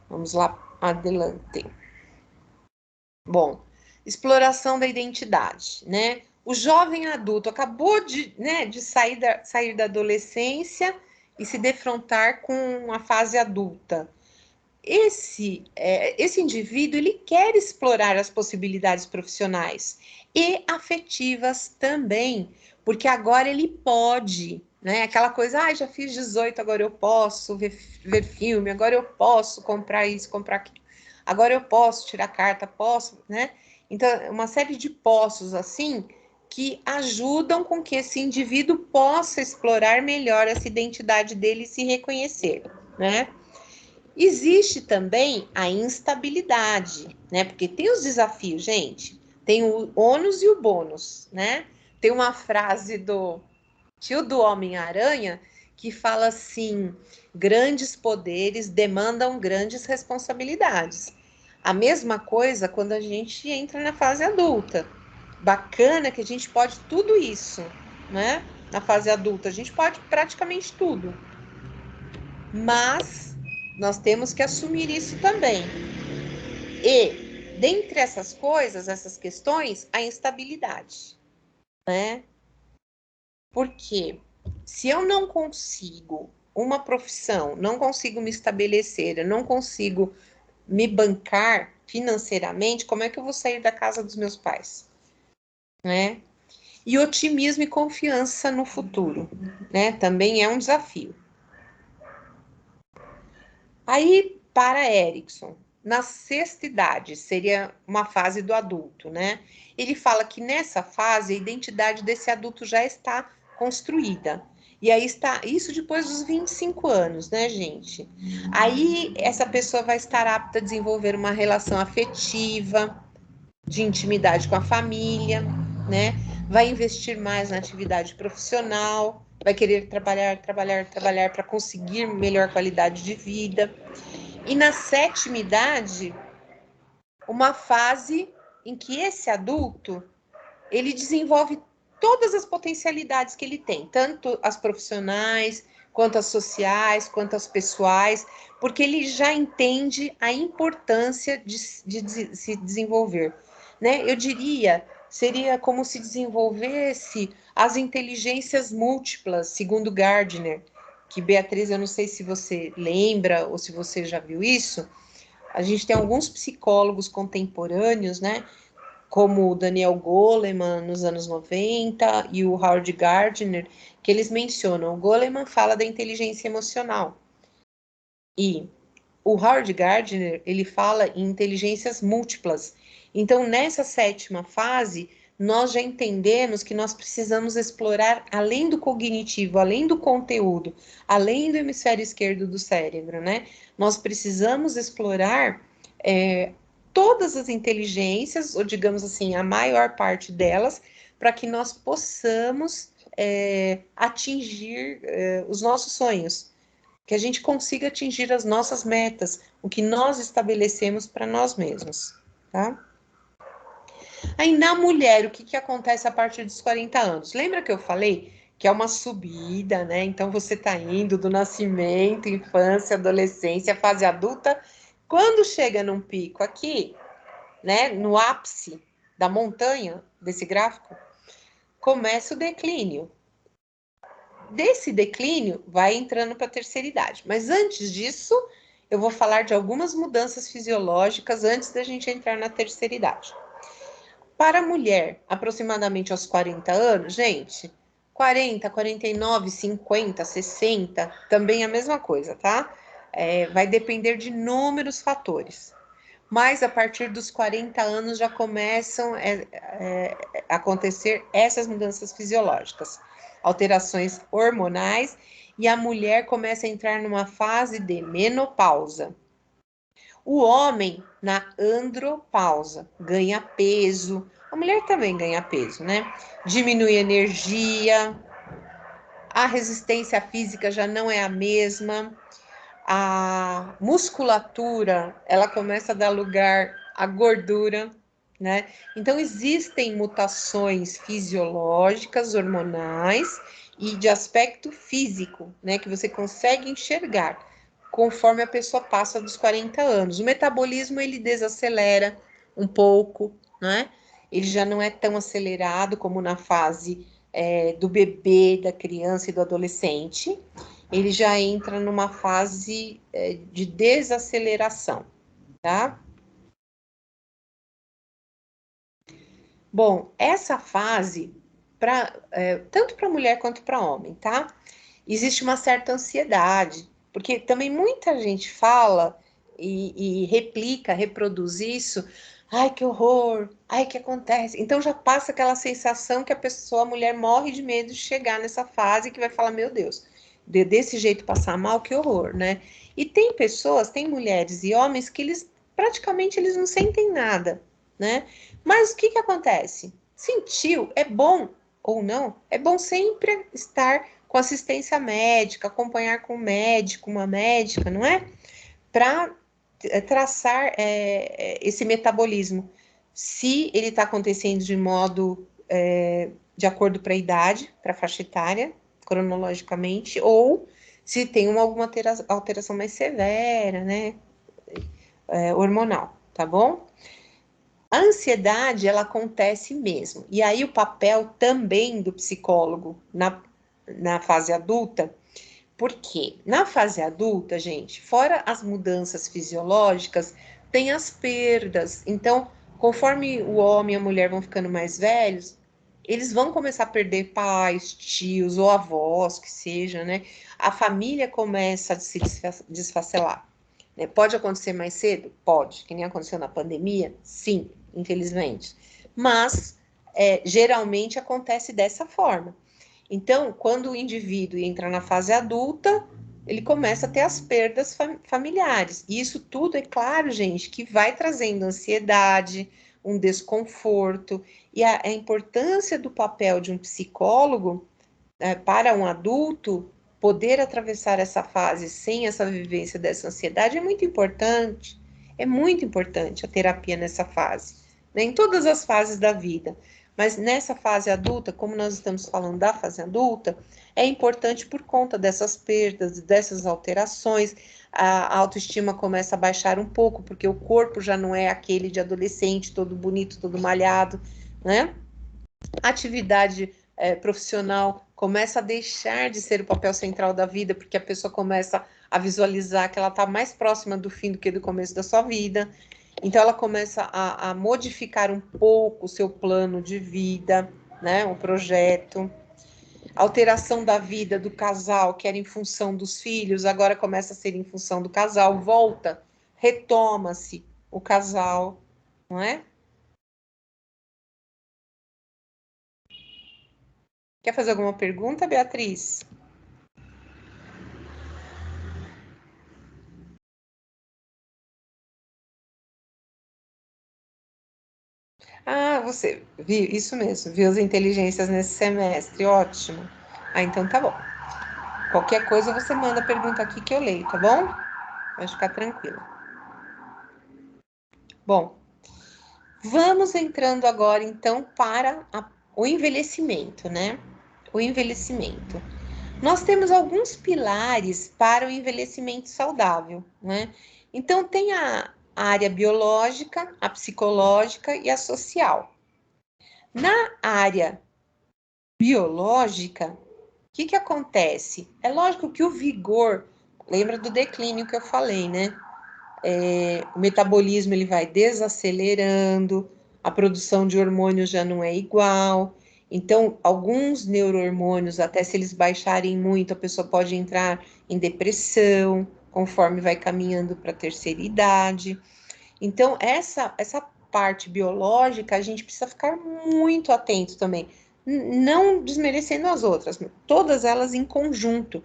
Vamos lá, adelante. Bom, exploração da identidade, né? O jovem adulto acabou de sair da adolescência e se defrontar com a fase adulta. Esse indivíduo ele quer explorar as possibilidades profissionais e afetivas também, porque agora ele pode, né? Aquela coisa, já fiz 18, agora eu posso ver filme, agora eu posso comprar isso, comprar aquilo, agora eu posso tirar carta, posso, né? Então, uma série de possos assim que ajudam com que esse indivíduo possa explorar melhor essa identidade dele e se reconhecer, né? Existe também a instabilidade, né? Porque tem os desafios, gente. Tem o ônus e o bônus, né? Tem uma frase do tio do Homem-Aranha que fala assim: grandes poderes demandam grandes responsabilidades. A mesma coisa quando a gente entra na fase adulta. Bacana que a gente pode tudo isso, né? Na fase adulta, a gente pode praticamente tudo. Mas nós temos que assumir isso também. E, dentre essas coisas, essas questões, a instabilidade, né? Porque se eu não consigo uma profissão, não consigo me estabelecer, eu não consigo me bancar financeiramente, como é que eu vou sair da casa dos meus pais, né? E otimismo e confiança no futuro, né? Também é um desafio. Aí, para Erickson, na sexta idade, seria uma fase do adulto, né? Ele fala que nessa fase a identidade desse adulto já está construída. E aí está isso depois dos 25 anos, né, gente? Aí essa pessoa vai estar apta a desenvolver uma relação afetiva, de intimidade com a família, né? Vai investir mais na atividade profissional, vai querer trabalhar para conseguir melhor qualidade de vida. E na sétima idade, uma fase em que esse adulto ele desenvolve todas as potencialidades que ele tem, tanto as profissionais, quanto as sociais, quanto as pessoais, porque ele já entende a importância de se desenvolver, né? Eu diria, seria como se desenvolvesse as inteligências múltiplas, segundo Gardner, que Beatriz, eu não sei se você lembra ou se você já viu isso. A gente tem alguns psicólogos contemporâneos, né? Como o Daniel Goleman nos anos 90 e o Howard Gardner, que eles mencionam. O Goleman fala da inteligência emocional e o Howard Gardner ele fala em inteligências múltiplas. Então, nessa sétima fase, nós já entendemos que nós precisamos explorar além do cognitivo, além do conteúdo, além do hemisfério esquerdo do cérebro, né? Nós precisamos explorar todas as inteligências, ou digamos assim, a maior parte delas, para que nós possamos atingir os nossos sonhos, que a gente consiga atingir as nossas metas, o que nós estabelecemos para nós mesmos, tá? Aí na mulher, o que, que acontece a partir dos 40 anos? Lembra que eu falei que é uma subida, né? Então você está indo do nascimento, infância, adolescência, fase adulta. Quando chega num pico aqui, né, no ápice da montanha desse gráfico, começa o declínio. Desse declínio, vai entrando para a terceira idade. Mas antes disso, eu vou falar de algumas mudanças fisiológicas antes da gente entrar na terceira idade. Para a mulher, aproximadamente aos 40 anos, gente, 40, 49, 50, 60, também é a mesma coisa, tá? Vai depender de inúmeros fatores. Mas a partir dos 40 anos já começam a acontecer essas mudanças fisiológicas, alterações hormonais, e a mulher começa a entrar numa fase de menopausa. O homem na andropausa, ganha peso, a mulher também ganha peso, né? Diminui a energia, a resistência física já não é a mesma, a musculatura, ela começa a dar lugar à gordura, né? Então, existem mutações fisiológicas, hormonais e de aspecto físico, né? Que você consegue enxergar conforme a pessoa passa dos 40 anos. O metabolismo, ele desacelera um pouco, né? Ele já não é tão acelerado como na fase do bebê, da criança e do adolescente. Ele já entra numa fase de desaceleração, tá? Bom, essa fase, tanto para mulher quanto para homem, tá? Existe uma certa ansiedade, porque também muita gente fala e replica, reproduz isso. Ai, que horror! Ai, que acontece? Então já passa aquela sensação que a pessoa, a mulher, morre de medo de chegar nessa fase que vai falar, meu Deus, desse jeito passar mal, que horror, né? E tem pessoas, tem mulheres e homens que eles praticamente eles não sentem nada, né? Mas o que que acontece? Sentiu, é bom ou não, é bom sempre estar com assistência médica, acompanhar com um médico, uma médica, não é? Para traçar esse metabolismo. Se ele está acontecendo de modo de acordo para a idade, para a faixa etária, cronologicamente, ou se tem alguma alteração mais severa, né? Hormonal, tá bom? A ansiedade, ela acontece mesmo. E aí o papel também do psicólogo na fase adulta, porque na fase adulta, gente, fora as mudanças fisiológicas, tem as perdas. Então, conforme o homem e a mulher vão ficando mais velhos, eles vão começar a perder pais, tios ou avós, que seja, né? A família começa a se desfacelar. Né? Pode acontecer mais cedo? Pode. Que nem aconteceu na pandemia? Sim, infelizmente. Mas, geralmente acontece dessa forma. Então, quando o indivíduo entra na fase adulta, ele começa a ter as perdas familiares. E isso tudo, é claro, gente, que vai trazendo ansiedade, um desconforto. E a importância do papel de um psicólogo para um adulto poder atravessar essa fase sem essa vivência dessa ansiedade é muito importante. É muito importante a terapia nessa fase, né? Em todas as fases da vida. Mas nessa fase adulta, como nós estamos falando da fase adulta, é importante por conta dessas perdas, dessas alterações. A autoestima começa a baixar um pouco, porque o corpo já não é aquele de adolescente, todo bonito, todo malhado, né? Atividade profissional começa a deixar de ser o papel central da vida, porque a pessoa começa a visualizar que ela está mais próxima do fim do que do começo da sua vida. Então, ela começa a modificar um pouco o seu plano de vida, né? O projeto. Alteração da vida do casal, que era em função dos filhos, agora começa a ser em função do casal. Volta, retoma-se o casal, não é? Quer fazer alguma pergunta, Beatriz? Ah, você viu isso mesmo, viu as inteligências nesse semestre, ótimo. Ah, então tá bom. Qualquer coisa você manda pergunta aqui que eu leio, tá bom? Pode ficar tranquilo. Bom, vamos entrando agora então para o envelhecimento, né? O envelhecimento. Nós temos alguns pilares para o envelhecimento saudável, né? Então tem a área biológica, a psicológica e a social. Na área biológica, o que acontece? É lógico que o vigor, lembra do declínio que eu falei, né? O metabolismo ele vai desacelerando, a produção de hormônios já não é igual. Então, alguns neurohormônios, até se eles baixarem muito, a pessoa pode entrar em depressão, conforme vai caminhando para a terceira idade. Então, essa parte biológica, a gente precisa ficar muito atento também. Não desmerecendo as outras, todas elas em conjunto,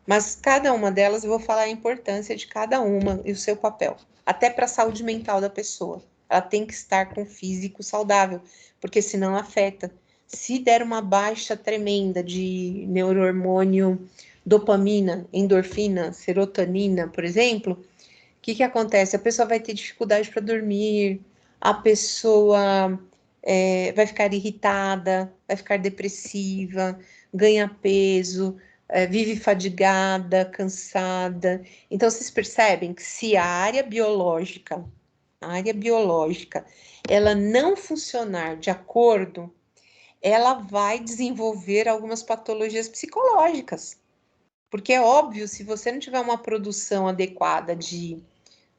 mas cada uma delas eu vou falar a importância de cada uma e o seu papel, até para a saúde mental da pessoa. Ela tem que estar com o físico saudável, porque senão afeta. Se der uma baixa tremenda de neurohormônio, dopamina, endorfina, serotonina, por exemplo, o que acontece? A pessoa vai ter dificuldade para dormir, a pessoa vai ficar irritada, vai ficar depressiva, ganha peso, vive fadigada, cansada. Então, vocês percebem que se a área biológica, ela não funcionar de acordo, ela vai desenvolver algumas patologias psicológicas. Porque é óbvio, se você não tiver uma produção adequada de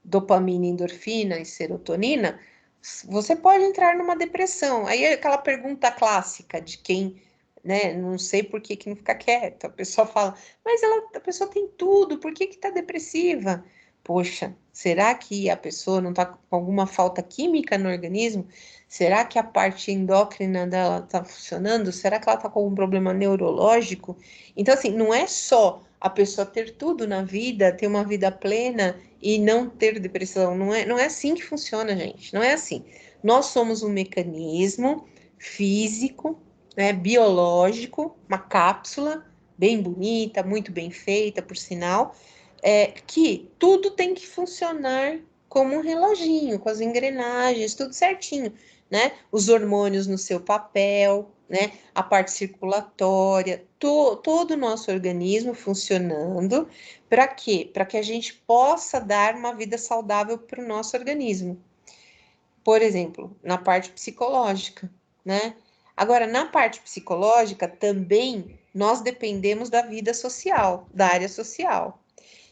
dopamina, endorfina e serotonina, você pode entrar numa depressão. Aí é aquela pergunta clássica de quem, né, não sei por que não fica quieto. A pessoa fala, mas a pessoa tem tudo, por que tá depressiva? Poxa, será que a pessoa não está com alguma falta química no organismo? Será que a parte endócrina dela está funcionando? Será que ela está com algum problema neurológico? Então, assim, não é só a pessoa ter tudo na vida, ter uma vida plena e não ter depressão. Não é assim que funciona, gente. Não é assim. Nós somos um mecanismo físico, né, biológico, uma cápsula bem bonita, muito bem feita, por sinal, que tudo tem que funcionar como um reloginho, com as engrenagens, tudo certinho, né? Os hormônios no seu papel, né? A parte circulatória, todo o nosso organismo funcionando. Para quê? Para que a gente possa dar uma vida saudável para o nosso organismo. Por exemplo, na parte psicológica, né? Agora, na parte psicológica, também nós dependemos da vida social, da área social.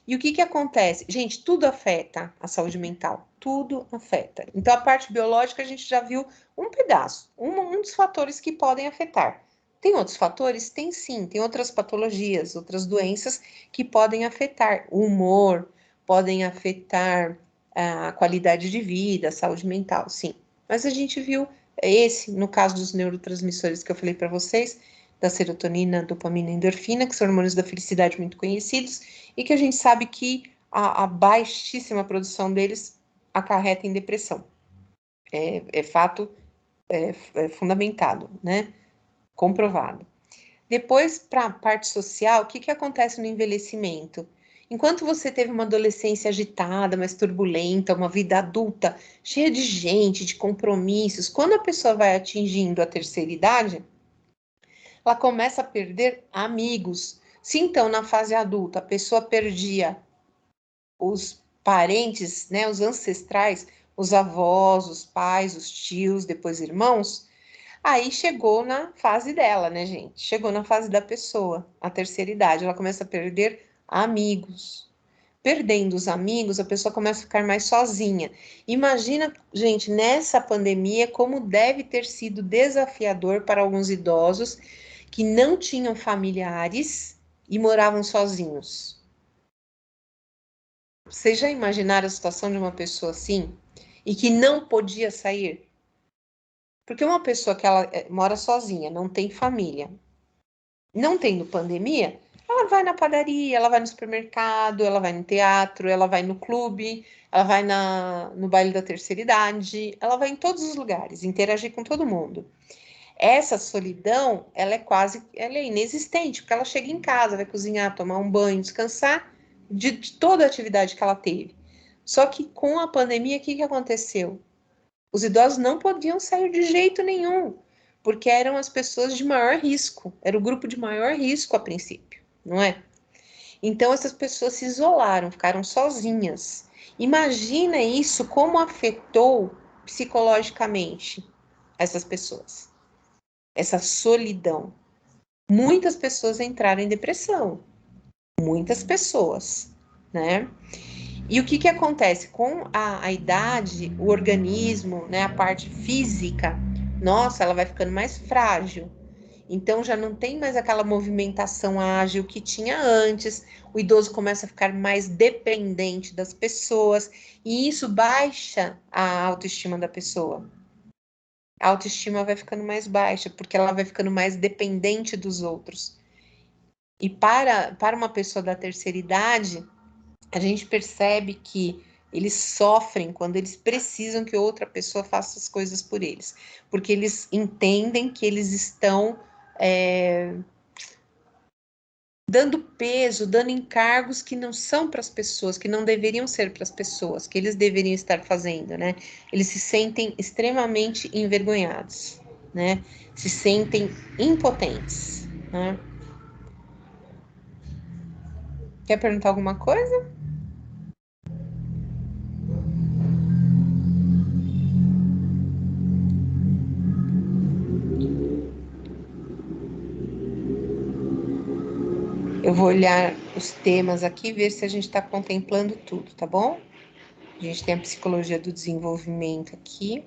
E o que acontece? Gente, tudo afeta a saúde mental, tudo afeta. Então, a parte biológica a gente já viu um pedaço, um dos fatores que podem afetar. Tem outros fatores? Tem sim, tem outras patologias, outras doenças que podem afetar o humor, podem afetar a qualidade de vida, a saúde mental, sim. Mas a gente viu esse, no caso dos neurotransmissores que eu falei para vocês, da serotonina, dopamina e endorfina, que são hormônios da felicidade muito conhecidos, e que a gente sabe que a baixíssima produção deles acarreta em depressão. É fato fundamentado, né? Comprovado. Depois, para a parte social, o que acontece no envelhecimento? Enquanto você teve uma adolescência agitada, mais turbulenta, uma vida adulta cheia de gente, de compromissos, quando a pessoa vai atingindo a terceira idade, ela começa a perder amigos. Se então na fase adulta a pessoa perdia os parentes, né, os ancestrais, os avós, os pais, os tios, depois irmãos, aí chegou na fase dela, né, gente? Chegou na fase da pessoa, a terceira idade, ela começa a perder amigos. Perdendo os amigos, a pessoa começa a ficar mais sozinha. Imagina, gente, nessa pandemia, como deve ter sido desafiador para alguns idosos que não tinham familiares e moravam sozinhos. Vocês já imaginaram a situação de uma pessoa assim e que não podia sair? Porque uma pessoa que ela mora sozinha, não tem família, não tendo pandemia, Ela vai na padaria, ela vai no supermercado, ela vai no teatro, ela vai no clube, ela vai no baile da terceira idade, ela vai em todos os lugares, interagir com todo mundo. Essa solidão, ela é inexistente, porque ela chega em casa, vai cozinhar, tomar um banho, descansar de toda a atividade que ela teve. Só que com a pandemia, o que aconteceu? Os idosos não podiam sair de jeito nenhum, porque eram as pessoas de maior risco, era o grupo de maior risco a princípio, não é? Então essas pessoas se isolaram, ficaram sozinhas. Imagina isso como afetou psicologicamente essas pessoas, essa solidão. Muitas pessoas entraram em depressão, muitas pessoas, né? E o que acontece? Com a idade, o organismo, né, a parte física, nossa, ela vai ficando mais frágil. Então já não tem mais aquela movimentação ágil que tinha antes. O idoso começa a ficar mais dependente das pessoas e isso baixa a autoestima da pessoa. A autoestima vai ficando mais baixa porque ela vai ficando mais dependente dos outros. E para uma pessoa da terceira idade, a gente percebe que eles sofrem quando eles precisam que outra pessoa faça as coisas por eles, porque eles entendem que eles estão dando peso, dando encargos que não são para as pessoas, que não deveriam ser para as pessoas, que eles deveriam estar fazendo, né? Eles se sentem extremamente envergonhados, né? Se sentem impotentes, né? Quer perguntar alguma coisa? Eu vou olhar os temas aqui, ver se a gente está contemplando tudo, tá bom? A gente tem a psicologia do desenvolvimento aqui.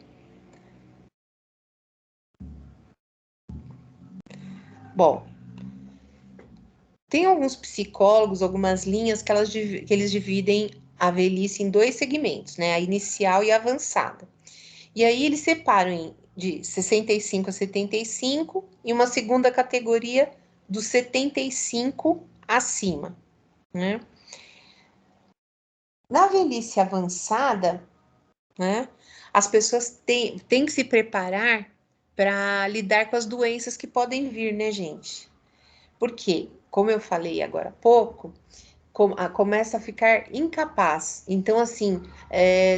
Bom, tem alguns psicólogos, algumas linhas que eles dividem a velhice em dois segmentos, né? A inicial e a avançada. E aí eles separam de 65 a 75 e uma segunda categoria dos 75 acima, né? Na velhice avançada, né? As pessoas têm que se preparar para lidar com as doenças que podem vir, né, gente? Porque, como eu falei agora há pouco, começa a ficar incapaz. Então, assim,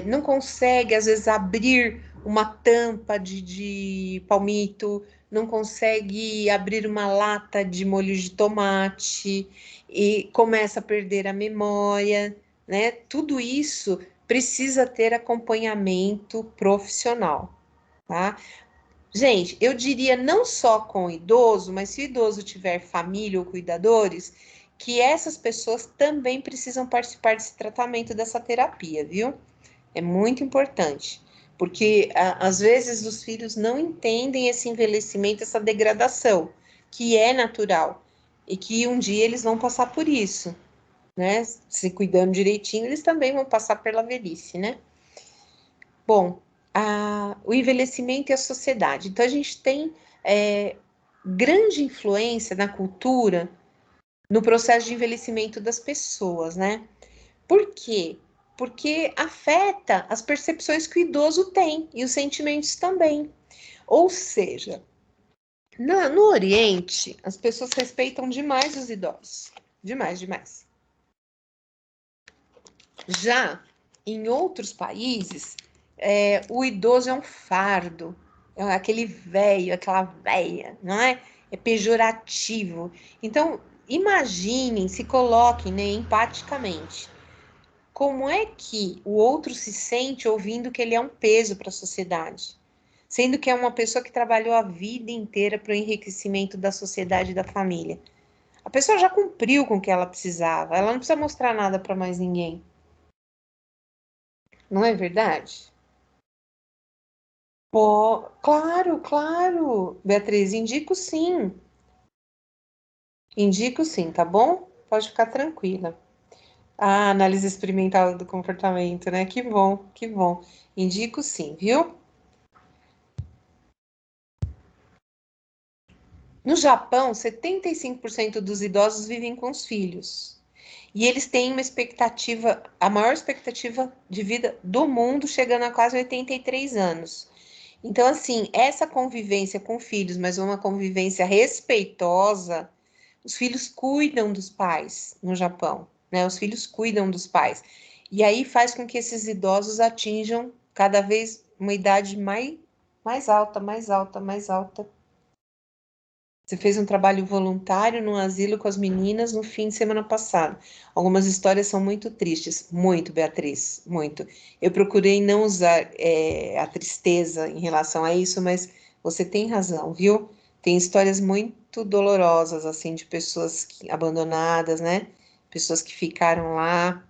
não consegue, às vezes, abrir uma tampa de palmito, não consegue abrir uma lata de molho de tomate e começa a perder a memória, né? Tudo isso precisa ter acompanhamento profissional, tá? Gente, eu diria não só com o idoso, mas se o idoso tiver família ou cuidadores, que essas pessoas também precisam participar desse tratamento, dessa terapia, viu? É muito importante, porque às vezes os filhos não entendem esse envelhecimento, essa degradação, que é natural, e que um dia eles vão passar por isso, né? Se cuidando direitinho, eles também vão passar pela velhice, né? Bom, o envelhecimento e a sociedade. Então, a gente tem grande influência na cultura, no processo de envelhecimento das pessoas, né? Por quê? Porque afeta as percepções que o idoso tem e os sentimentos também. Ou seja, no Oriente, as pessoas respeitam demais os idosos. Demais, demais. Já em outros países, o idoso é um fardo, é aquele velho, aquela velha, não é? É pejorativo. Então, imaginem, se coloquem, né, empaticamente. Como é que o outro se sente ouvindo que ele é um peso para a sociedade? Sendo que é uma pessoa que trabalhou a vida inteira para o enriquecimento da sociedade e da família. A pessoa já cumpriu com o que ela precisava, ela não precisa mostrar nada para mais ninguém. Não é verdade? Pô, claro, claro. Beatriz, indico sim, tá bom? Pode ficar tranquila. Ah, análise experimental do comportamento, né? Que bom, que bom. Indico sim, viu? No Japão, 75% dos idosos vivem com os filhos. E eles têm uma expectativa, a maior expectativa de vida do mundo, chegando a quase 83 anos. Então, assim, essa convivência com filhos, mas uma convivência respeitosa, os filhos cuidam dos pais no Japão, né? Os filhos cuidam dos pais. E aí faz com que esses idosos atinjam cada vez uma idade mais alta, mais alta, mais alta. Você fez um trabalho voluntário no asilo com as meninas no fim de semana passado. Algumas histórias são muito tristes, muito, Beatriz, muito. Eu procurei não usar a tristeza em relação a isso, mas você tem razão, viu? Tem histórias muito dolorosas, assim, de pessoas abandonadas, né? Pessoas que ficaram lá.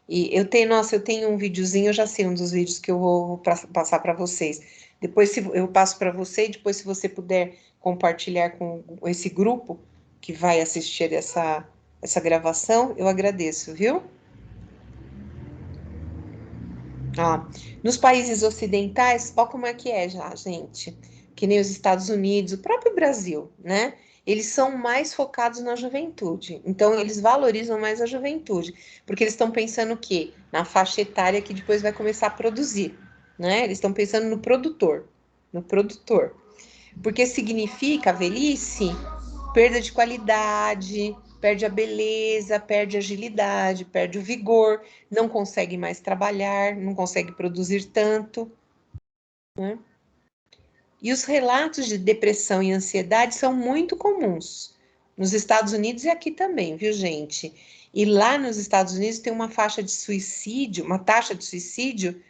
E eu tenho, nossa, eu tenho um videozinho, eu já sei um dos vídeos que eu vou passar para vocês. Depois se, eu passo para você e depois se você puder compartilhar com esse grupo que vai assistir essa gravação, eu agradeço, viu? Ó, nos países ocidentais, ó como é que é já, gente. Que nem os Estados Unidos, o próprio Brasil, né? Eles são mais focados na juventude. Então, eles valorizam mais a juventude. Porque eles estão pensando o quê? Na faixa etária que depois vai começar a produzir, né? Eles estão pensando no produtor. No produtor. Porque significa a velhice perda de qualidade, perde a beleza, perde a agilidade, perde o vigor, não consegue mais trabalhar, não consegue produzir tanto, né? E os relatos de depressão e ansiedade são muito comuns nos Estados Unidos e aqui também, viu, gente? E lá nos Estados Unidos tem uma faixa de suicídio, uma taxa de suicídio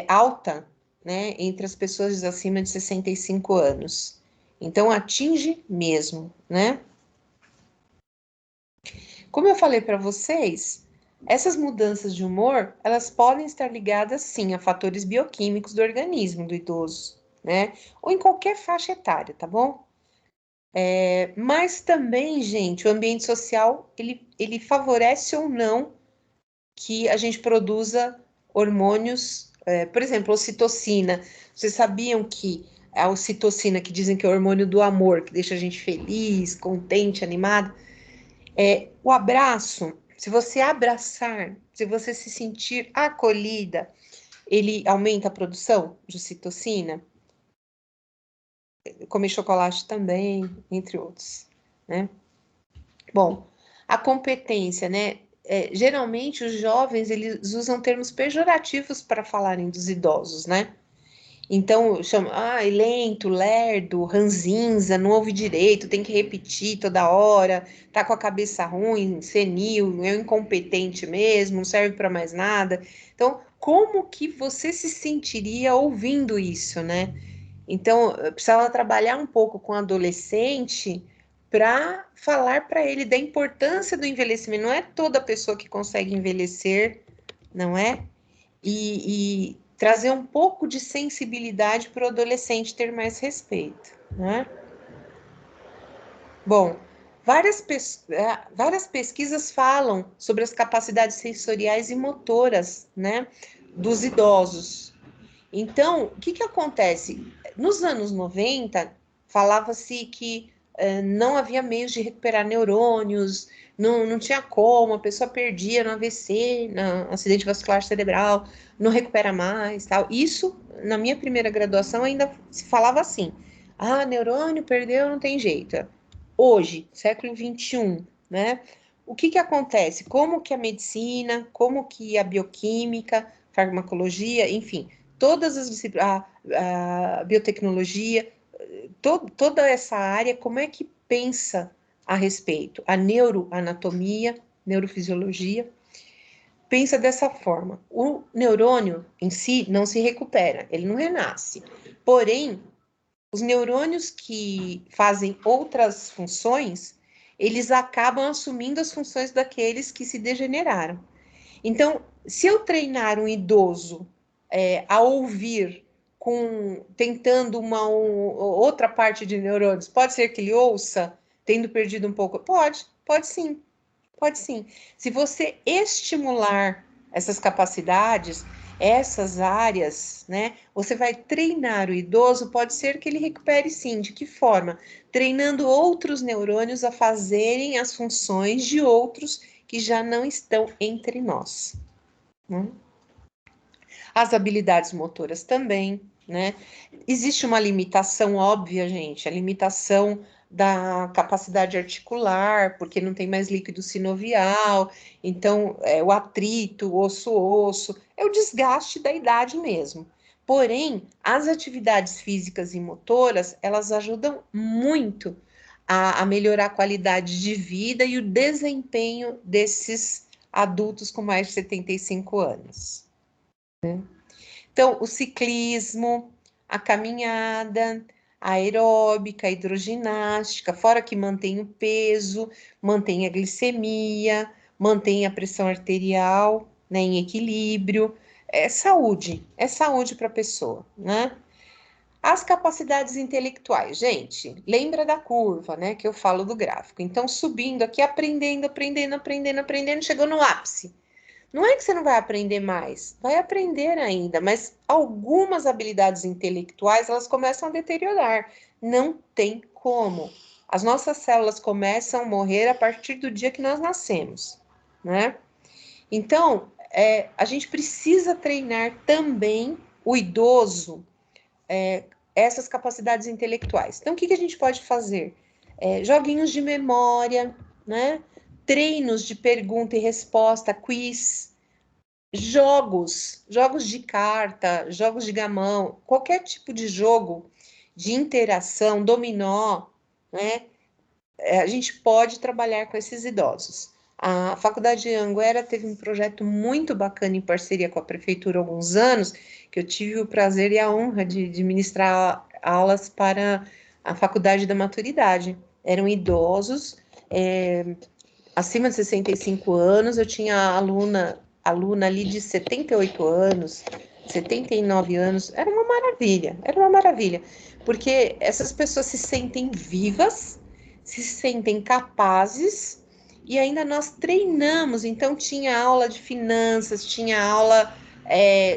alta, né, entre as pessoas acima de 65 anos. Então atinge mesmo, né? Como eu falei para vocês, essas mudanças de humor, elas podem estar ligadas sim a fatores bioquímicos do organismo do idoso, né? Ou em qualquer faixa etária, tá bom? Mas também, gente, o ambiente social, ele favorece ou não que a gente produza hormônios, por exemplo, ocitocina. Vocês sabiam que a ocitocina, que dizem que é o hormônio do amor, que deixa a gente feliz, contente, animado, o abraço, se você abraçar, se você se sentir acolhida, ele aumenta a produção de ocitocina, comer chocolate também, entre outros, né? Bom, a competência, né? Geralmente os jovens eles usam termos pejorativos para falarem dos idosos, né? Então, chama, lento, lerdo, ranzinza, não ouve direito, tem que repetir toda hora, tá com a cabeça ruim, senil, é um incompetente mesmo, não serve para mais nada. Então, como que você se sentiria ouvindo isso, né? Então, eu precisava trabalhar um pouco com o adolescente para falar para ele da importância do envelhecimento. Não é toda pessoa que consegue envelhecer, não é? E trazer um pouco de sensibilidade para o adolescente ter mais respeito, né? Bom, várias pesquisas falam sobre as capacidades sensoriais e motoras, né, dos idosos. Então, o que que acontece? Nos anos 90, falava-se que não havia meios de recuperar neurônios, não tinha como, a pessoa perdia no AVC, no acidente vascular cerebral, não recupera mais, tal. Isso, na minha primeira graduação, ainda se falava assim, neurônio perdeu, não tem jeito. Hoje, século XXI, né? O que que acontece? Como que a medicina, como que a bioquímica, farmacologia, enfim, todas as disciplinas, a biotecnologia, toda essa área, como é que pensa a respeito? A neuroanatomia, neurofisiologia, pensa dessa forma. O neurônio em si não se recupera, ele não renasce. Porém, os neurônios que fazem outras funções, eles acabam assumindo as funções daqueles que se degeneraram. Então, se eu treinar um idoso a ouvir tentando outra parte de neurônios, pode ser que ele ouça, tendo perdido um pouco? Pode sim, pode sim. Se você estimular essas capacidades, essas áreas, né, você vai treinar o idoso, pode ser que ele recupere sim. De que forma? treinando outros neurônios a fazerem as funções de outros que já não estão entre nós. Né? As habilidades motoras também, né? Existe uma limitação óbvia, gente, a limitação da capacidade articular, porque não tem mais líquido sinovial, então o atrito, osso-osso, é o desgaste da idade mesmo. Porém, as atividades físicas e motoras, elas ajudam muito a melhorar a qualidade de vida e o desempenho desses adultos com mais de 75 anos. Então, o ciclismo, a caminhada, a aeróbica, a hidroginástica, fora que mantém o peso, mantém a glicemia, mantém a pressão arterial, né, em equilíbrio. É saúde para a pessoa, né? As capacidades intelectuais, gente, lembra da curva, né, que eu falo do gráfico. Então, subindo aqui, aprendendo, chegou no ápice. Não é que você não vai aprender mais, vai aprender ainda, mas algumas habilidades intelectuais elas começam a deteriorar. Não tem como. As nossas células começam a morrer a partir do dia que nós nascemos, né? Então, a gente precisa treinar também o idoso, essas capacidades intelectuais. Então, o que a gente pode fazer? Joguinhos de memória, né? Treinos de pergunta e resposta, quiz, jogos de carta, jogos de gamão, qualquer tipo de jogo de interação, dominó, né? A gente pode trabalhar com esses idosos. A Faculdade de Anguera teve um projeto muito bacana em parceria com a prefeitura há alguns anos, que eu tive o prazer e a honra de ministrar aulas para a Faculdade da Maturidade. Eram idosos, acima de 65 anos, eu tinha aluna ali de 78 anos, 79 anos, era uma maravilha, porque essas pessoas se sentem vivas, se sentem capazes, e ainda nós treinamos, então tinha aula de finanças, tinha aula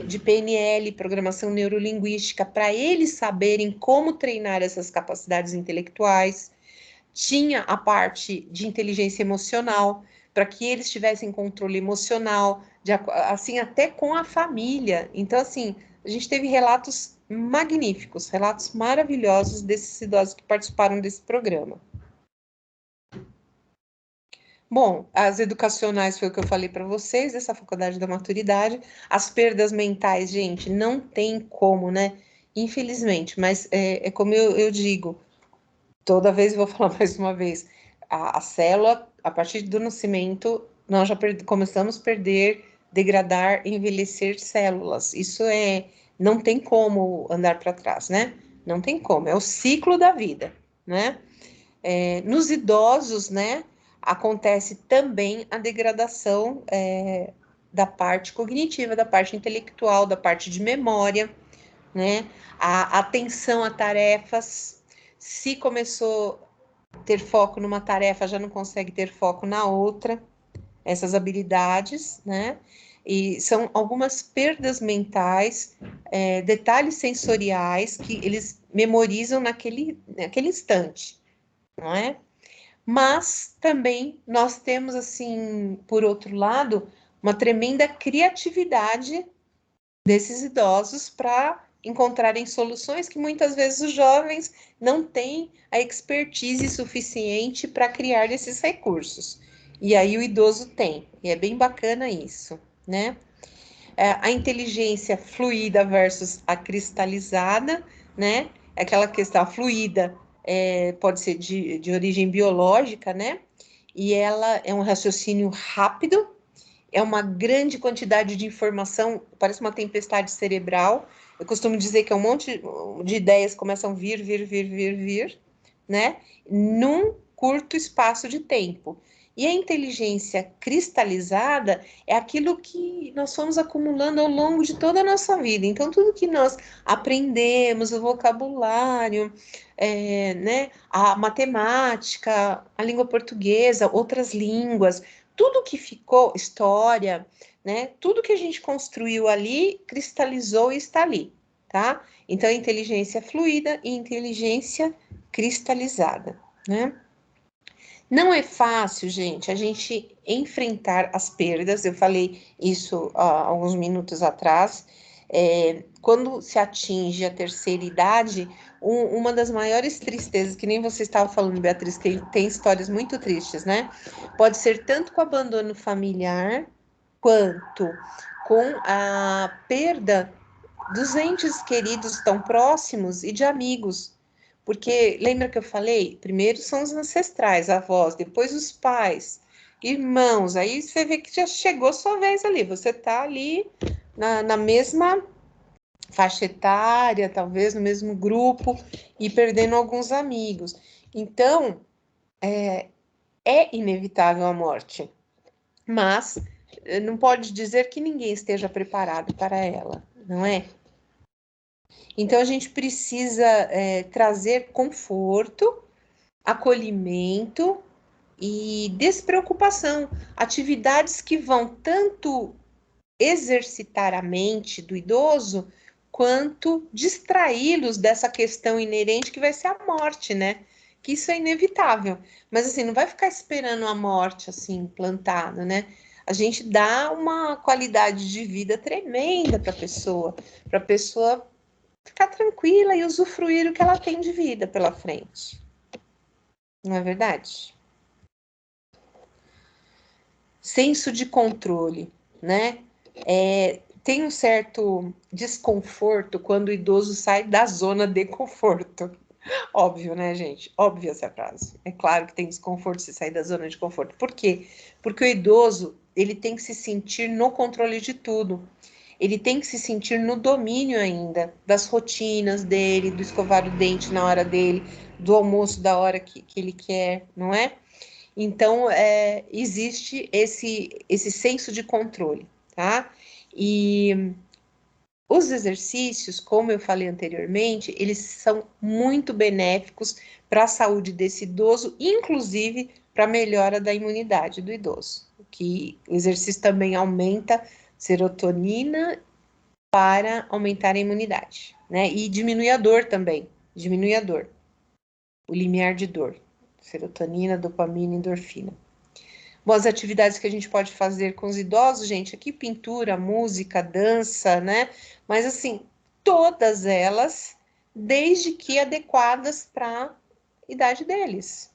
de PNL, programação neurolinguística, para eles saberem como treinar essas capacidades intelectuais. Tinha a parte de inteligência emocional, para que eles tivessem controle emocional, assim, até com a família. Então, assim, a gente teve relatos magníficos, relatos maravilhosos desses idosos que participaram desse programa. Bom, as educacionais foi o que eu falei para vocês, essa faculdade da maturidade. As perdas mentais, gente, não tem como, né? Infelizmente, mas é como eu digo, toda vez eu vou falar mais uma vez, a célula, a partir do nascimento, nós já começamos a perder, degradar, envelhecer células. Isso não tem como andar para trás, né? Não tem como, é o ciclo da vida, né? Nos idosos, né, acontece também a degradação da parte cognitiva, da parte intelectual, da parte de memória, né? A atenção a tarefas. Se começou a ter foco numa tarefa, já não consegue ter foco na outra. Essas habilidades, né? E são algumas perdas mentais, detalhes sensoriais que eles memorizam naquele instante, não é? Mas também nós temos, assim, por outro lado, uma tremenda criatividade desses idosos para encontrarem soluções que muitas vezes os jovens não têm a expertise suficiente para criar esses recursos. E aí o idoso tem, e é bem bacana isso, né? A inteligência fluida versus a cristalizada, né? Aquela questão fluida pode ser de origem biológica, né? E ela é um raciocínio rápido, é uma grande quantidade de informação, parece uma tempestade cerebral. Eu costumo dizer que é um monte de ideias começam a vir, né? Num curto espaço de tempo. E a inteligência cristalizada é aquilo que nós fomos acumulando ao longo de toda a nossa vida. Então, tudo que nós aprendemos, o vocabulário, né, a matemática, a língua portuguesa, outras línguas, tudo que ficou, história, né, tudo que a gente construiu ali, cristalizou e está ali, tá? Então, inteligência fluida e inteligência cristalizada, né? Não é fácil, gente, a gente enfrentar as perdas. Eu falei isso há alguns minutos atrás. Quando se atinge a terceira idade, uma das maiores tristezas, que nem você estava falando, Beatriz, que tem histórias muito tristes, né? Pode ser tanto com o abandono familiar, quanto com a perda dos entes queridos tão próximos e de amigos. Porque lembra que eu falei? Primeiro são os ancestrais, avós, depois os pais, irmãos. Aí você vê que já chegou a sua vez ali. Você tá ali na mesma faixa etária, talvez no mesmo grupo, e perdendo alguns amigos. Então, é inevitável a morte, mas não pode dizer que ninguém esteja preparado para ela, não é? Então, a gente precisa trazer conforto, acolhimento e despreocupação. Atividades que vão tanto exercitar a mente do idoso, quanto distraí-los dessa questão inerente que vai ser a morte, né? Que isso é inevitável. Mas assim, não vai ficar esperando a morte assim, plantada, né? A gente dá uma qualidade de vida tremenda para a pessoa ficar tranquila e usufruir o que ela tem de vida pela frente. Não é verdade? Senso de controle, né? Tem um certo desconforto quando o idoso sai da zona de conforto. Óbvio, né, gente? Óbvio essa frase. É claro que tem desconforto se sair da zona de conforto. Por quê? Porque o idoso, ele tem que se sentir no controle de tudo. Ele tem que se sentir no domínio ainda das rotinas dele, do escovar o dente na hora dele, do almoço da hora que ele quer, não é? Então, existe esse senso de controle, tá? E os exercícios, como eu falei anteriormente, eles são muito benéficos para a saúde desse idoso, inclusive para a melhora da imunidade do idoso. Que o exercício também aumenta serotonina para aumentar a imunidade, né? E diminui a dor também, diminui a dor, o limiar de dor, serotonina, dopamina, endorfina. Boas atividades que a gente pode fazer com os idosos, gente, aqui pintura, música, dança, né? Mas assim, todas elas, desde que adequadas para a idade deles.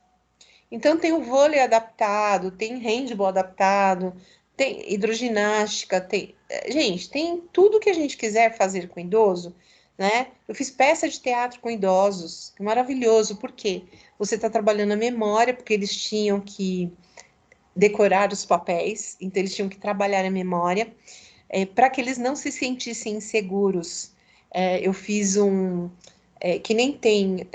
Então tem o vôlei adaptado, tem handball adaptado, tem hidroginástica, tem, gente, tem tudo que a gente quiser fazer com idoso, né? Eu fiz peça de teatro com idosos, que maravilhoso, por quê? Você está trabalhando a memória, porque eles tinham que decorar os papéis, então eles tinham que trabalhar a memória, para que eles não se sentissem inseguros. Eu fiz que nem tem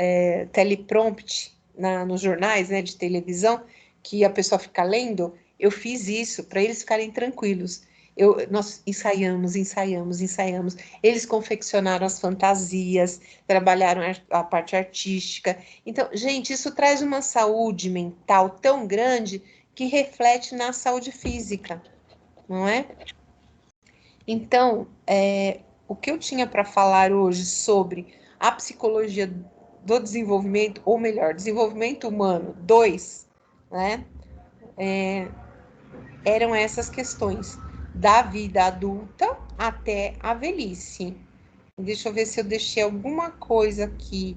teleprompt nos jornais, né, de televisão, que a pessoa fica lendo, eu fiz isso para eles ficarem tranquilos. Nós ensaiamos, ensaiamos, ensaiamos. Eles confeccionaram as fantasias, trabalharam a parte artística. Então, gente, isso traz uma saúde mental tão grande que reflete na saúde física, não é? Então, o que eu tinha para falar hoje sobre a psicologia do desenvolvimento, ou melhor, desenvolvimento humano 2, né? Eram essas questões da vida adulta até a velhice. Deixa eu ver se eu deixei alguma coisa aqui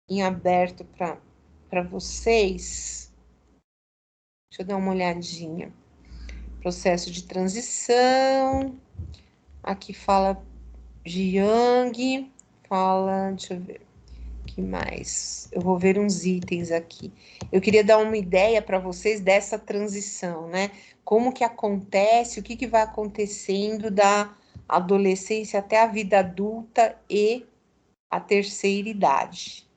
em aberto para vocês. Deixa eu dar uma olhadinha. Processo de transição. Aqui fala de Jung, fala, deixa eu ver, que mais? Eu vou ver uns itens aqui. Eu queria dar uma ideia para vocês dessa transição, né? Como que acontece, o que vai acontecendo da adolescência até a vida adulta e a terceira idade.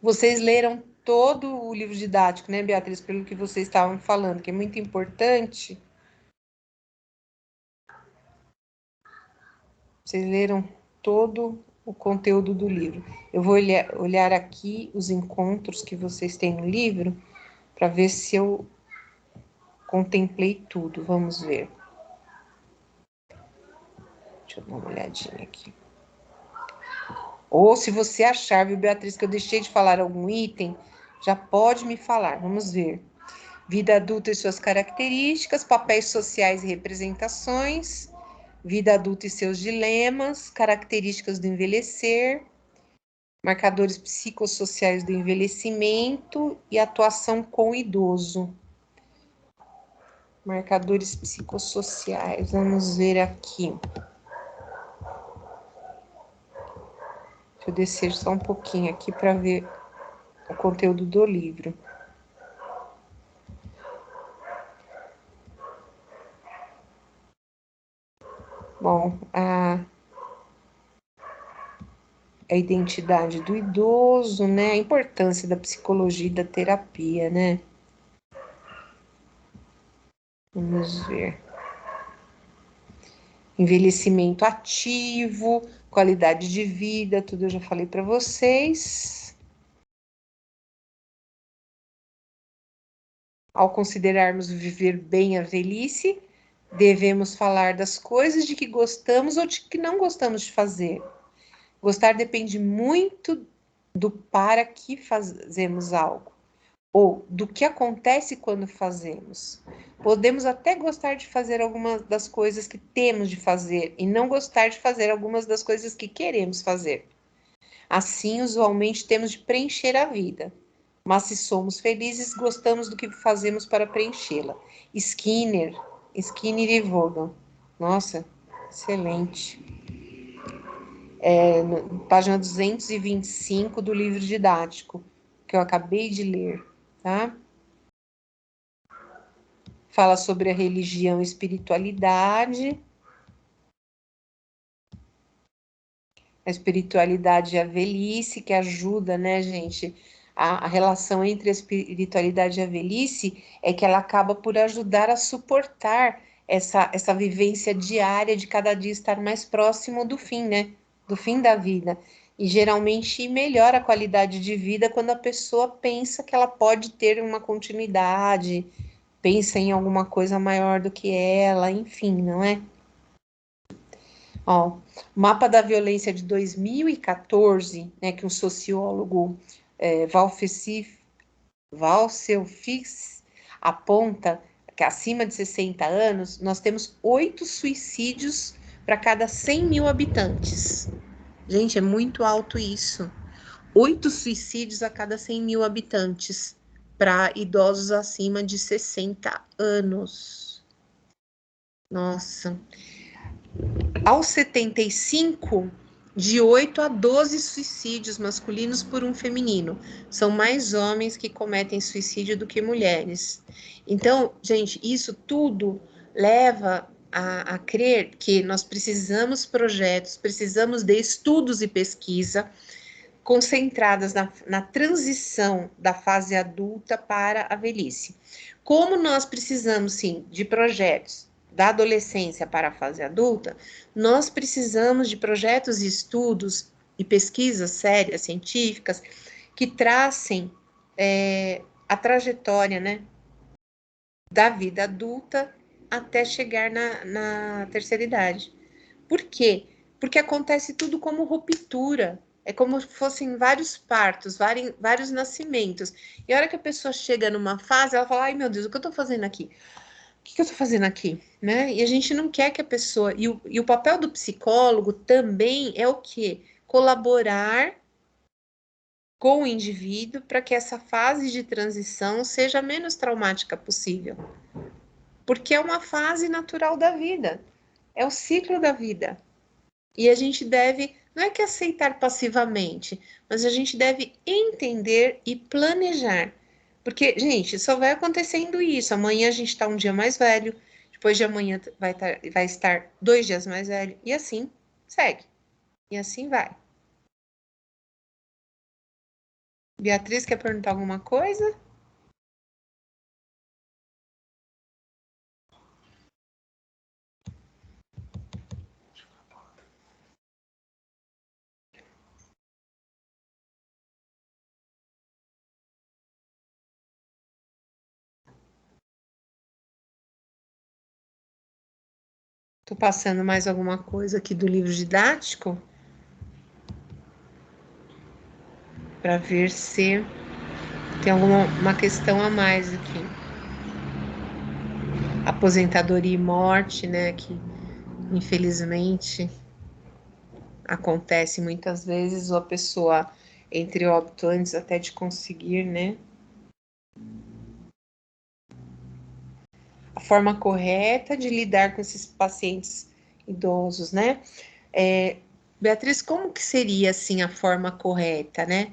Vocês leram todo o livro didático, né, Beatriz, pelo que vocês estavam falando, que é muito importante. Vocês leram todo o conteúdo do livro. Eu vou olhar aqui os encontros que vocês têm no livro para ver se eu contemplei tudo. Vamos ver. Deixa eu dar uma olhadinha aqui. Ou se você achar, viu, Beatriz, que eu deixei de falar algum item, já pode me falar. Vamos ver. Vida adulta e suas características, papéis sociais e representações, vida adulta e seus dilemas, características do envelhecer, marcadores psicossociais do envelhecimento e atuação com o idoso. Marcadores psicossociais, vamos ver aqui. Deixa eu descer só um pouquinho aqui para ver o conteúdo do livro. Bom, a identidade do idoso, né? A importância da psicologia e da terapia, né? Vamos ver. Envelhecimento ativo, qualidade de vida, tudo eu já falei para vocês. Ao considerarmos viver bem a velhice, devemos falar das coisas de que gostamos ou de que não gostamos de fazer. Gostar depende muito do para que fazemos algo, ou do que acontece quando fazemos. Podemos até gostar de fazer algumas das coisas que temos de fazer e não gostar de fazer algumas das coisas que queremos fazer. Assim, usualmente temos de preencher a vida. Mas se somos felizes, gostamos do que fazemos para preenchê-la. Skinner e Vogel. Nossa, excelente. Página 225 do livro didático, que eu acabei de ler, tá? Fala sobre a religião e espiritualidade. A espiritualidade e a velhice, que ajuda, né, gente? A relação entre a espiritualidade e a velhice é que ela acaba por ajudar a suportar essa vivência diária de cada dia estar mais próximo do fim, né? Do fim da vida. E geralmente melhora a qualidade de vida quando a pessoa pensa que ela pode ter uma continuidade, pensa em alguma coisa maior do que ela, enfim, não é? Ó, mapa da violência de 2014, né, que um sociólogo, Valselfis, aponta que acima de 60 anos, nós temos 8 suicídios para cada 100 mil habitantes. Gente, é muito alto isso. 8 suicídios a cada 100 mil habitantes para idosos acima de 60 anos. Nossa. Aos 75, de 8 a 12 suicídios masculinos por um feminino. São mais homens que cometem suicídio do que mulheres. Então, gente, isso tudo leva a crer que nós precisamos projetos, precisamos de estudos e pesquisa concentradas na transição da fase adulta para a velhice. Como nós precisamos, sim, de projetos da adolescência para a fase adulta, nós precisamos de projetos e estudos e pesquisas sérias, científicas, que tracem a trajetória, né, da vida adulta até chegar na terceira idade. Por quê? Porque acontece tudo como ruptura. É como se fossem vários partos, vários nascimentos. E a hora que a pessoa chega numa fase, ela fala: ai meu Deus, o que eu tô fazendo aqui? O que eu tô fazendo aqui? Né? E a gente não quer que a pessoa. E o papel do psicólogo também é o quê? Colaborar com o indivíduo para que essa fase de transição seja a menos traumática possível. Porque é uma fase natural da vida, é o ciclo da vida. E a gente deve, não é que aceitar passivamente, mas a gente deve entender e planejar. Porque, gente, só vai acontecendo isso. Amanhã a gente está um dia mais velho, depois de amanhã vai estar 2 dias mais velho, e assim segue. E assim vai. Beatriz, quer perguntar alguma coisa? Estou passando mais alguma coisa aqui do livro didático? para ver se tem alguma questão a mais aqui. Aposentadoria e morte, né? Que infelizmente acontece muitas vezes, ou a pessoa entre óbito antes até de conseguir, né? A forma correta de lidar com esses pacientes idosos, né? Beatriz, como que seria, assim, a forma correta, né?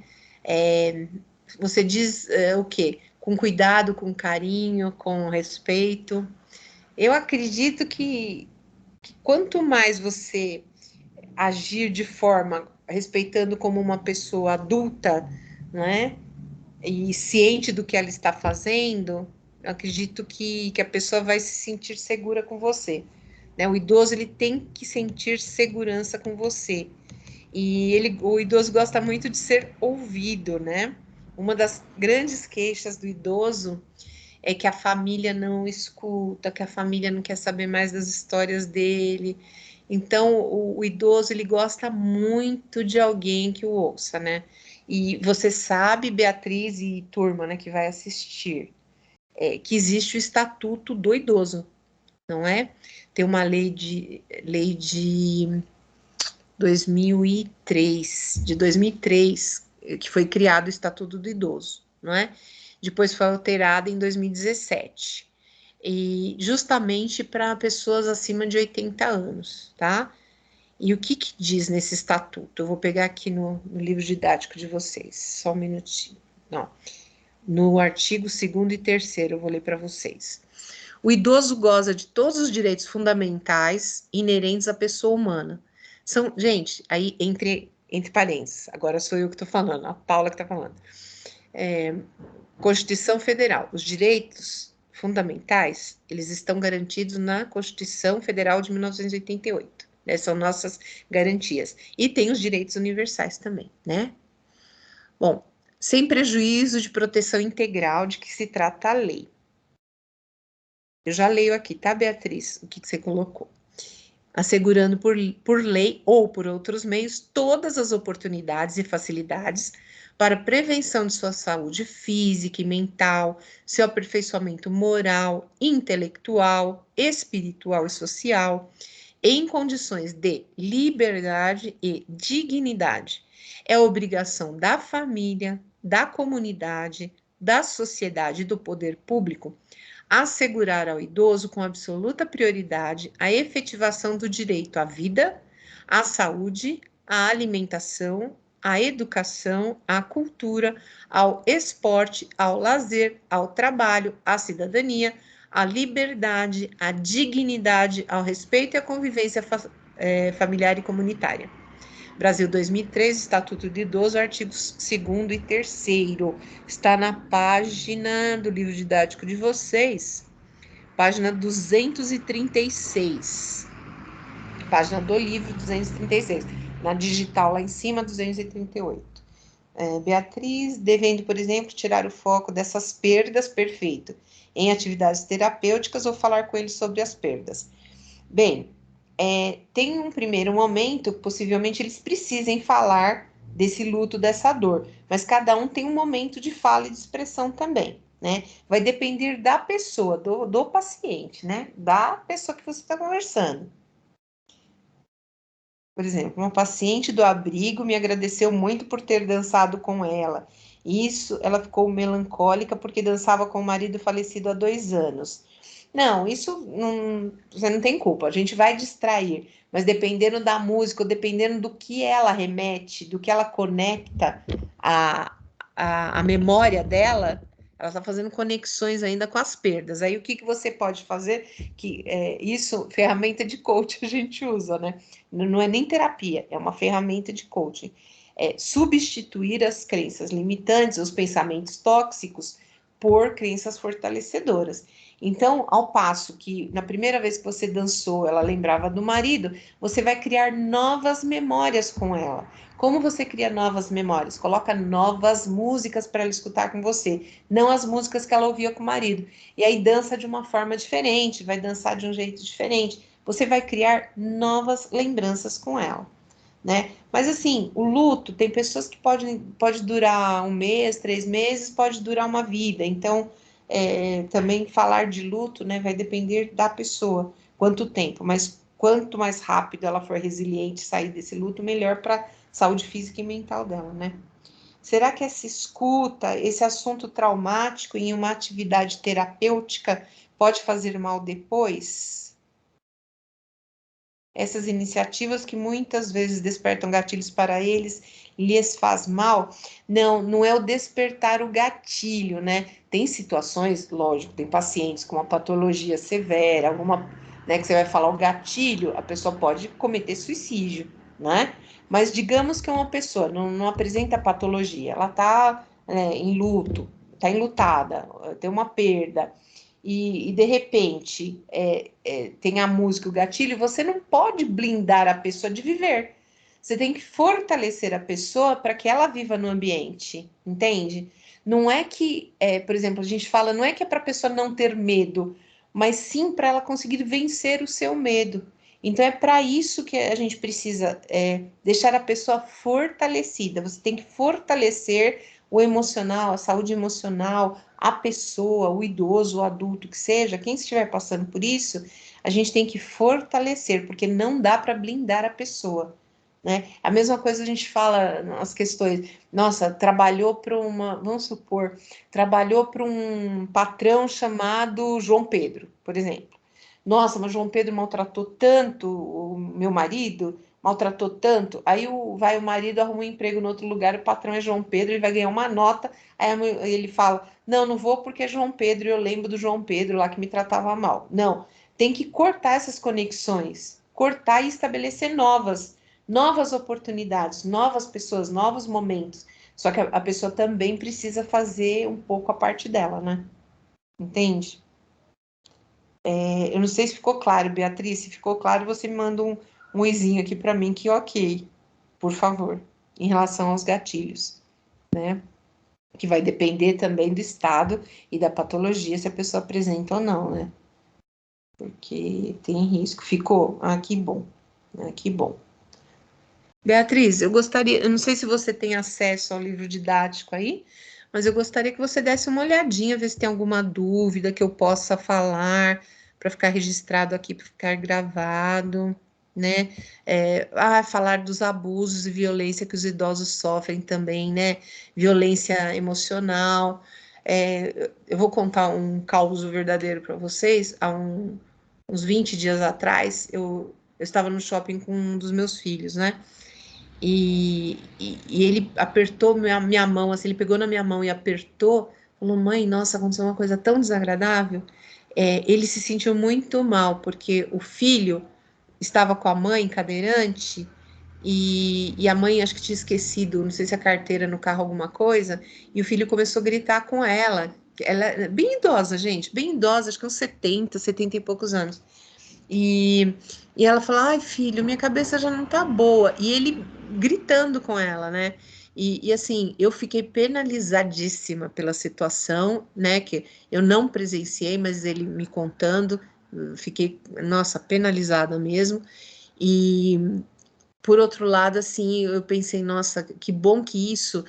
Você diz o quê? Com cuidado, com carinho, com respeito. Eu acredito que quanto mais você agir de forma respeitando como uma pessoa adulta, né? E ciente do que ela está fazendo, eu acredito que a pessoa vai se sentir segura com você. Né? O idoso ele tem que sentir segurança com você. E o idoso gosta muito de ser ouvido, né? Uma das grandes queixas do idoso é que a família não escuta, que a família não quer saber mais das histórias dele. Então, o idoso, ele gosta muito de alguém que o ouça, né? E você sabe, Beatriz e turma, né, que vai assistir, que existe o Estatuto do Idoso, não é? Tem uma lei de 2003, de 2003, que foi criado o Estatuto do Idoso, não é? Depois foi alterada em 2017. E justamente para pessoas acima de 80 anos, tá? E o que diz nesse estatuto? Eu vou pegar aqui no livro didático de vocês, só um minutinho. Não, no artigo 2º e 3º, eu vou ler para vocês. O idoso goza de todos os direitos fundamentais inerentes à pessoa humana. São, gente, aí entre parênteses, agora sou eu que estou falando, a Paula que está falando. Constituição Federal. Os direitos fundamentais, eles estão garantidos na Constituição Federal de 1988. Né? São nossas garantias. E tem os direitos universais também, né? Bom, sem prejuízo de proteção integral de que se trata a lei. Eu já leio aqui, tá, Beatriz? O que você colocou? Assegurando por lei ou por outros meios todas as oportunidades e facilidades para prevenção de sua saúde física e mental, seu aperfeiçoamento moral, intelectual, espiritual e social, em condições de liberdade e dignidade. É obrigação da família, da comunidade, da sociedade e do poder público assegurar ao idoso com absoluta prioridade a efetivação do direito à vida, à saúde, à alimentação, à educação, à cultura, ao esporte, ao lazer, ao trabalho, à cidadania, à liberdade, à dignidade, ao respeito e à convivência familiar e comunitária. Brasil 2003, Estatuto do Idoso, artigos 2º e 3º. Está na página do livro didático de vocês, página 236. Página do livro 236. Na digital lá em cima, 238. Beatriz, devendo, por exemplo, tirar o foco dessas perdas, perfeito, em atividades terapêuticas ou falar com eles sobre as perdas. Bem, tem um primeiro momento, possivelmente eles precisem falar desse luto, dessa dor, mas cada um tem um momento de fala e de expressão também, né? Vai depender da pessoa, do paciente, né? Da pessoa que você está conversando. Por exemplo, uma paciente do abrigo me agradeceu muito por ter dançado com ela. Isso, ela ficou melancólica porque dançava com o marido falecido há 2 anos. Não, isso não, você não tem culpa, a gente vai distrair, mas dependendo da música, ou dependendo do que ela remete, do que ela conecta a, a memória dela, ela está fazendo conexões ainda com as perdas. Aí o que você pode fazer? Que isso, ferramenta de coach a gente usa, né? Não é nem terapia, é uma ferramenta de coaching. Substituir as crenças limitantes, os pensamentos tóxicos, por crenças fortalecedoras. Então, ao passo que na primeira vez que você dançou, ela lembrava do marido, você vai criar novas memórias com ela. Como você cria novas memórias? Coloca novas músicas para ela escutar com você, não as músicas que ela ouvia com o marido. E aí dança de uma forma diferente, vai dançar de um jeito diferente. Você vai criar novas lembranças com ela, né? Mas assim, o luto, tem pessoas que pode durar um mês, 3 meses, pode durar uma vida. Então, também falar de luto, né, vai depender da pessoa, quanto tempo, mas quanto mais rápido ela for resiliente sair desse luto, melhor para a saúde física e mental dela, né? Será que essa escuta, esse assunto traumático em uma atividade terapêutica pode fazer mal depois? Essas iniciativas que muitas vezes despertam gatilhos para eles, lhes faz mal? Não, não é o despertar o gatilho, né? Tem situações, lógico, tem pacientes com uma patologia severa, alguma, né, que você vai falar o gatilho, a pessoa pode cometer suicídio, né? Mas digamos que uma pessoa não apresenta patologia, ela está em luto, está enlutada, tem uma perda, e de repente tem a música, o gatilho, você não pode blindar a pessoa de viver. Você tem que fortalecer a pessoa para que ela viva no ambiente, entende? Não é que, por exemplo, a gente fala, não é que é para a pessoa não ter medo, mas sim para ela conseguir vencer o seu medo. Então é para isso que a gente precisa deixar a pessoa fortalecida. Você tem que fortalecer o emocional, a saúde emocional, a pessoa, o idoso, o adulto que seja, quem estiver passando por isso, a gente tem que fortalecer, porque não dá para blindar a pessoa, né? A mesma coisa a gente fala nas questões, nossa, trabalhou para uma, vamos supor, trabalhou para um patrão chamado João Pedro, por exemplo. Nossa, mas João Pedro maltratou tanto o meu marido, maltratou tanto. Aí vai o marido, arruma um emprego no outro lugar, o patrão é João Pedro, ele vai ganhar uma nota. Aí ele fala: Não, não vou porque é João Pedro, eu lembro do João Pedro lá que me tratava mal. Não, tem que cortar essas conexões, cortar e estabelecer novas oportunidades, novas pessoas, novos momentos. Só que a pessoa também precisa fazer um pouco a parte dela, né? Entende? Eu não sei se ficou claro, Beatriz. Se ficou claro, você me manda um oizinho aqui para mim, que ok, por favor, em relação aos gatilhos, né? Que vai depender também do estado e da patologia, se a pessoa apresenta ou não, né? Porque tem risco. Ficou? Ah, que bom. Ah, que bom. Beatriz, eu gostaria, eu não sei se você tem acesso ao livro didático aí, mas eu gostaria que você desse uma olhadinha, ver se tem alguma dúvida que eu possa falar, para ficar registrado aqui, para ficar gravado, né? Falar dos abusos e violência que os idosos sofrem também, né? Violência emocional. Eu vou contar um caos verdadeiro para vocês. Uns 20 dias atrás, eu estava no shopping com um dos meus filhos, né? E ele apertou minha mão, assim, ele pegou na minha mão e apertou, falou, mãe, nossa, aconteceu uma coisa tão desagradável. Ele se sentiu muito mal, porque o filho estava com a mãe cadeirante e a mãe acho que tinha esquecido, não sei se a carteira no carro, alguma coisa, e o filho começou a gritar com ela. Ela é bem idosa, gente, bem idosa, acho que uns 70 e poucos anos. E, e ela falou: Ai, filho, minha cabeça já não tá boa. E ele gritando com ela, né? E assim, eu fiquei penalizadíssima pela situação, né? Que eu não presenciei, mas ele me contando, fiquei, nossa, penalizada mesmo. E por outro lado, assim, eu pensei, nossa, que bom que isso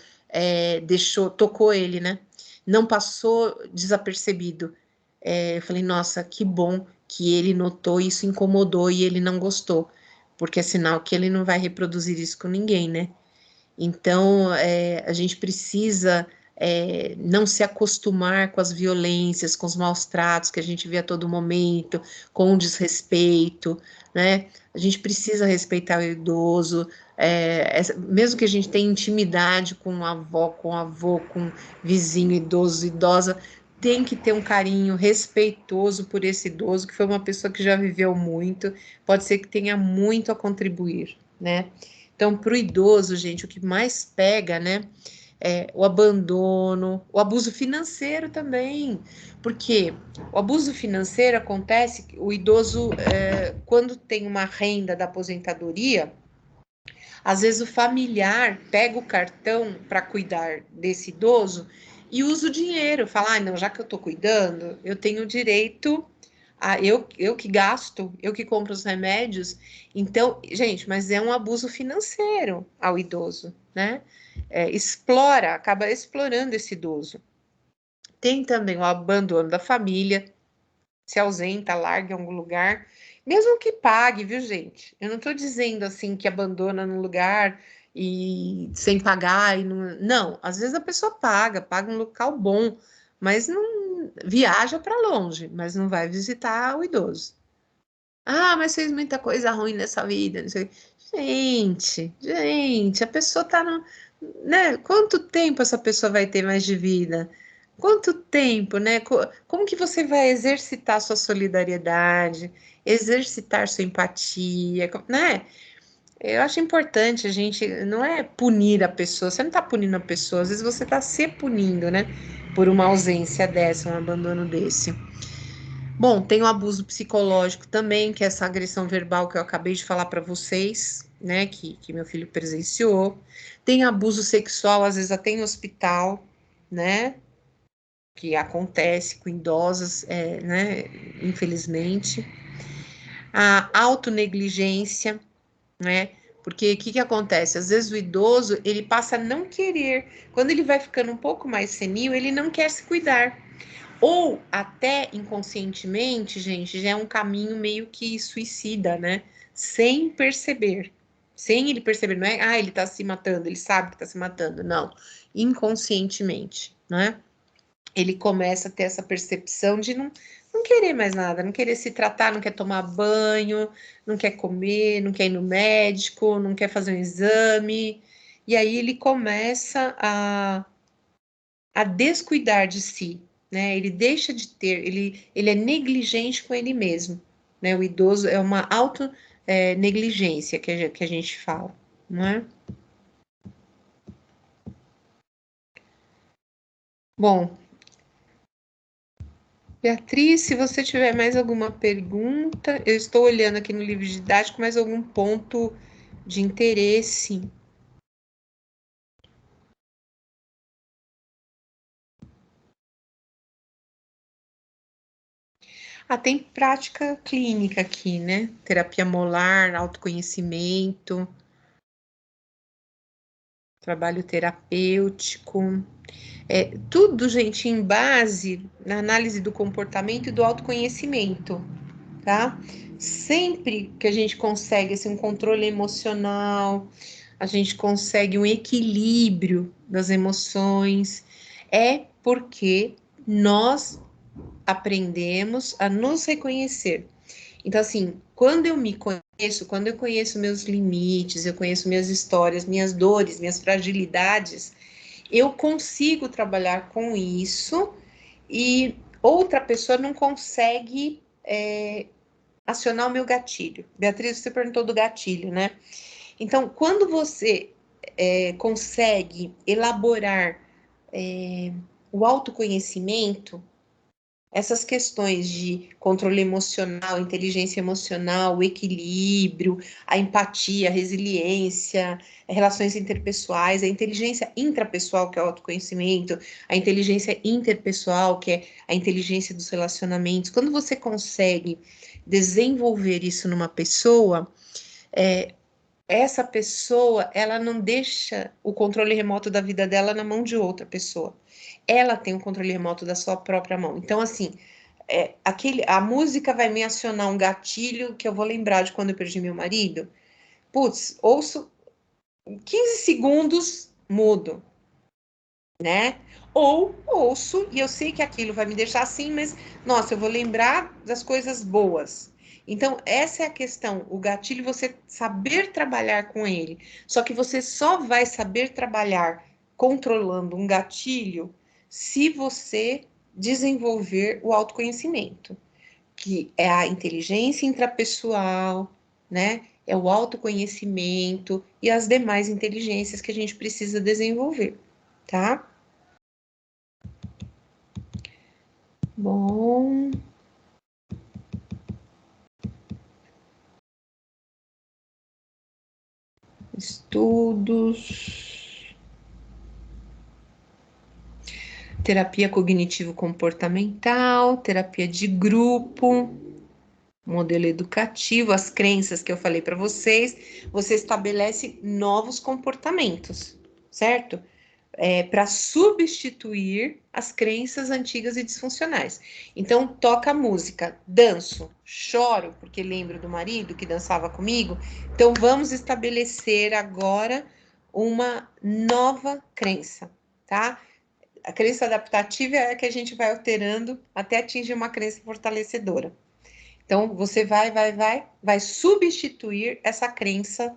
tocou ele, né? Não passou desapercebido. Eu falei, nossa, que bom que ele notou, isso incomodou e ele não gostou, porque é sinal que ele não vai reproduzir isso com ninguém, né? Então, a gente precisa não se acostumar com as violências, com os maus tratos que a gente vê a todo momento, com o desrespeito, né? A gente precisa respeitar o idoso, mesmo que a gente tenha intimidade com a avó, com o avô, com vizinho idoso, idosa, tem que ter um carinho respeitoso por esse idoso, que foi uma pessoa que já viveu muito, pode ser que tenha muito a contribuir, né? Então, para o idoso, gente, o que mais pega, né, é o abandono, o abuso financeiro também, porque o abuso financeiro acontece, o idoso, quando tem uma renda da aposentadoria, às vezes o familiar pega o cartão para cuidar desse idoso e usa o dinheiro, fala, ah, não, já que eu estou cuidando, eu tenho direito eu que gasto, eu que compro os remédios. Então, gente, mas é um abuso financeiro ao idoso, né? Acaba explorando esse idoso. Tem também o abandono da família, se ausenta, larga em algum lugar, mesmo que pague, viu, gente? Eu não estou dizendo assim que abandona num lugar e sem pagar e não, não, às vezes a pessoa paga um local bom, mas não viaja para longe, mas não vai visitar o idoso. Ah, mas fez muita coisa ruim nessa vida, não sei. Gente, a pessoa tá no, né? Quanto tempo essa pessoa vai ter mais de vida? Quanto tempo, né? Como que você vai exercitar sua solidariedade, exercitar sua empatia, né? Eu acho importante a gente, não é punir a pessoa, você não tá punindo a pessoa, às vezes você tá se punindo, né? Por uma ausência dessa, um abandono desse. Bom, tem o abuso psicológico também, que é essa agressão verbal que eu acabei de falar para vocês, né? Que meu filho presenciou. Tem abuso sexual, às vezes até em hospital, né? Que acontece com idosas, né? Infelizmente. A autonegligência, né? Porque o que acontece? Às vezes o idoso, ele passa a não querer. Quando ele vai ficando um pouco mais senil, ele não quer se cuidar. Ou até inconscientemente, gente, já é um caminho meio que suicida, né? Sem perceber. Sem ele perceber, não é, ele tá se matando, ele sabe que tá se matando. Não. Inconscientemente, né? Ele começa a ter essa percepção de não querer mais nada, não querer se tratar, não quer tomar banho, não quer comer, não quer ir no médico, não quer fazer um exame. E aí ele começa a descuidar de si, né? Ele deixa de ter, ele é negligente com ele mesmo, né? O idoso é uma auto negligência que a gente fala, não é? Bom, Beatriz, se você tiver mais alguma pergunta, eu estou olhando aqui no livro didático, mais algum ponto de interesse. Tem prática clínica aqui, né? Terapia molar, autoconhecimento, trabalho terapêutico. Tudo, gente, em base na análise do comportamento e do autoconhecimento, tá? Sempre que a gente consegue assim, um controle emocional, a gente consegue um equilíbrio das emoções, é porque nós aprendemos a nos reconhecer. Então, assim, quando eu me conheço, quando eu conheço meus limites, eu conheço minhas histórias, minhas dores, minhas fragilidades, eu consigo trabalhar com isso e outra pessoa não consegue acionar o meu gatilho. Beatriz, você perguntou do gatilho, né? Então, quando você consegue elaborar o autoconhecimento, essas questões de controle emocional, inteligência emocional, o equilíbrio, a empatia, a resiliência, relações interpessoais, a inteligência intrapessoal, que é o autoconhecimento, a inteligência interpessoal, que é a inteligência dos relacionamentos. Quando você consegue desenvolver isso numa pessoa, essa pessoa, ela não deixa o controle remoto da vida dela na mão de outra pessoa. Ela tem o controle remoto da sua própria mão. Então, assim, a música vai me acionar um gatilho que eu vou lembrar de quando eu perdi meu marido. Putz, ouço 15 segundos, mudo, né? Ou ouço e eu sei que aquilo vai me deixar assim, mas nossa, eu vou lembrar das coisas boas. Então, essa é a questão, o gatilho, você saber trabalhar com ele. Só que você só vai saber trabalhar controlando um gatilho se você desenvolver o autoconhecimento, que é a inteligência intrapessoal, né? É o autoconhecimento e as demais inteligências que a gente precisa desenvolver, tá? Bom, estudos, terapia cognitivo-comportamental, terapia de grupo. Modelo educativo, as crenças que eu falei para vocês, você estabelece novos comportamentos, certo? Para substituir as crenças antigas e disfuncionais. Então, toca a música, danço, choro, porque lembro do marido que dançava comigo. Então, vamos estabelecer agora uma nova crença, tá? A crença adaptativa é a que a gente vai alterando até atingir uma crença fortalecedora. Então, você vai substituir essa crença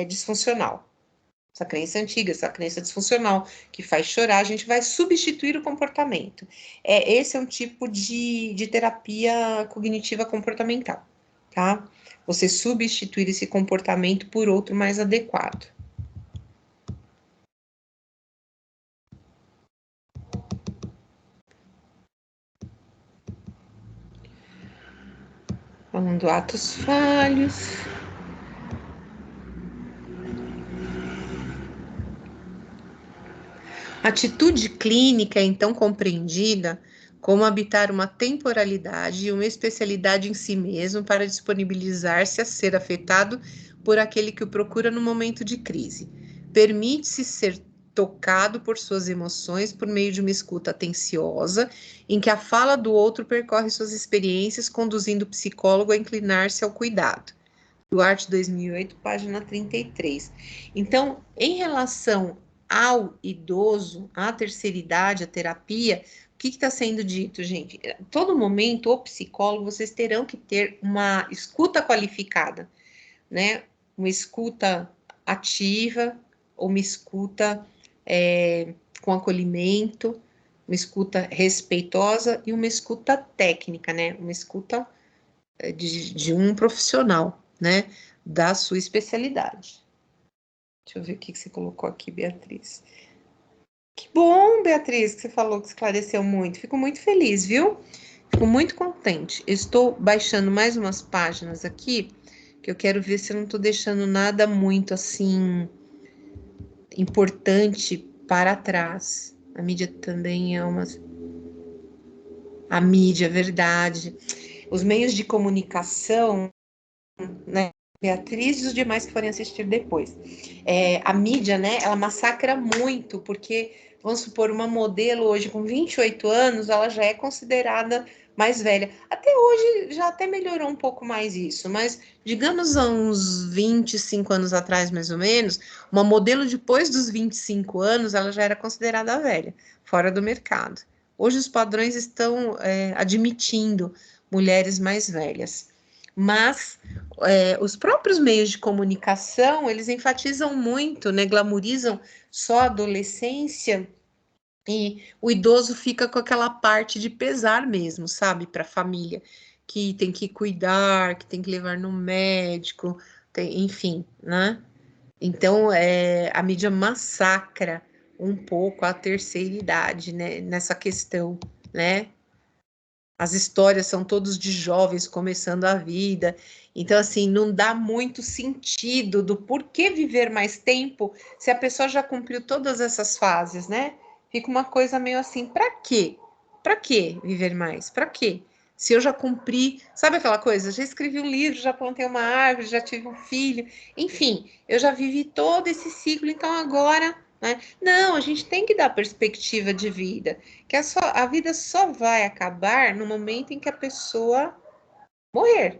disfuncional. Essa crença antiga, essa crença disfuncional que faz chorar, a gente vai substituir o comportamento. Esse é um tipo de terapia cognitiva comportamental, tá? Você substituir esse comportamento por outro mais adequado. Falando atos falhos. Atitude clínica é então compreendida como habitar uma temporalidade e uma especialidade em si mesmo para disponibilizar-se a ser afetado por aquele que o procura no momento de crise. Permite-se ser tocado por suas emoções por meio de uma escuta atenciosa, em que a fala do outro percorre suas experiências, conduzindo o psicólogo a inclinar-se ao cuidado. Duarte, 2008, página 33. Então, em relação ao idoso, à terceira idade, à terapia, o que está sendo dito, gente? Todo momento, o psicólogo, vocês terão que ter uma escuta qualificada, né? Uma escuta ativa, ou uma escuta com acolhimento, uma escuta respeitosa e uma escuta técnica, né? Uma escuta de um profissional, né? Da sua especialidade. Deixa eu ver o que você colocou aqui, Beatriz. Que bom, Beatriz, que você falou que esclareceu muito. Fico muito feliz, viu? Fico muito contente. Estou baixando mais umas páginas aqui, que eu quero ver se eu não estou deixando nada muito assim importante para trás. A mídia também é uma. A mídia, verdade. Os meios de comunicação, né? Beatriz e os demais que forem assistir depois. A mídia, né, ela massacra muito, porque, vamos supor, uma modelo hoje com 28 anos, ela já é considerada mais velha. Até hoje já até melhorou um pouco mais isso, mas digamos há uns 25 anos atrás, mais ou menos, uma modelo depois dos 25 anos, ela já era considerada velha, fora do mercado. Hoje os padrões estão admitindo mulheres mais velhas. Mas os próprios meios de comunicação, eles enfatizam muito, né, glamorizam só a adolescência e o idoso fica com aquela parte de pesar mesmo, sabe, para a família, que tem que cuidar, que tem que levar no médico, enfim, né? Então, a mídia massacra um pouco a terceira idade, né, nessa questão, né? As histórias são todos de jovens começando a vida. Então, assim, não dá muito sentido do porquê viver mais tempo se a pessoa já cumpriu todas essas fases, né? Fica uma coisa meio assim, para quê? Para que viver mais? Para quê? Se eu já cumpri, sabe aquela coisa? Já escrevi um livro, já plantei uma árvore, já tive um filho, enfim, eu já vivi todo esse ciclo, então agora, né? Não, a gente tem que dar perspectiva de vida que a vida só vai acabar no momento em que a pessoa morrer.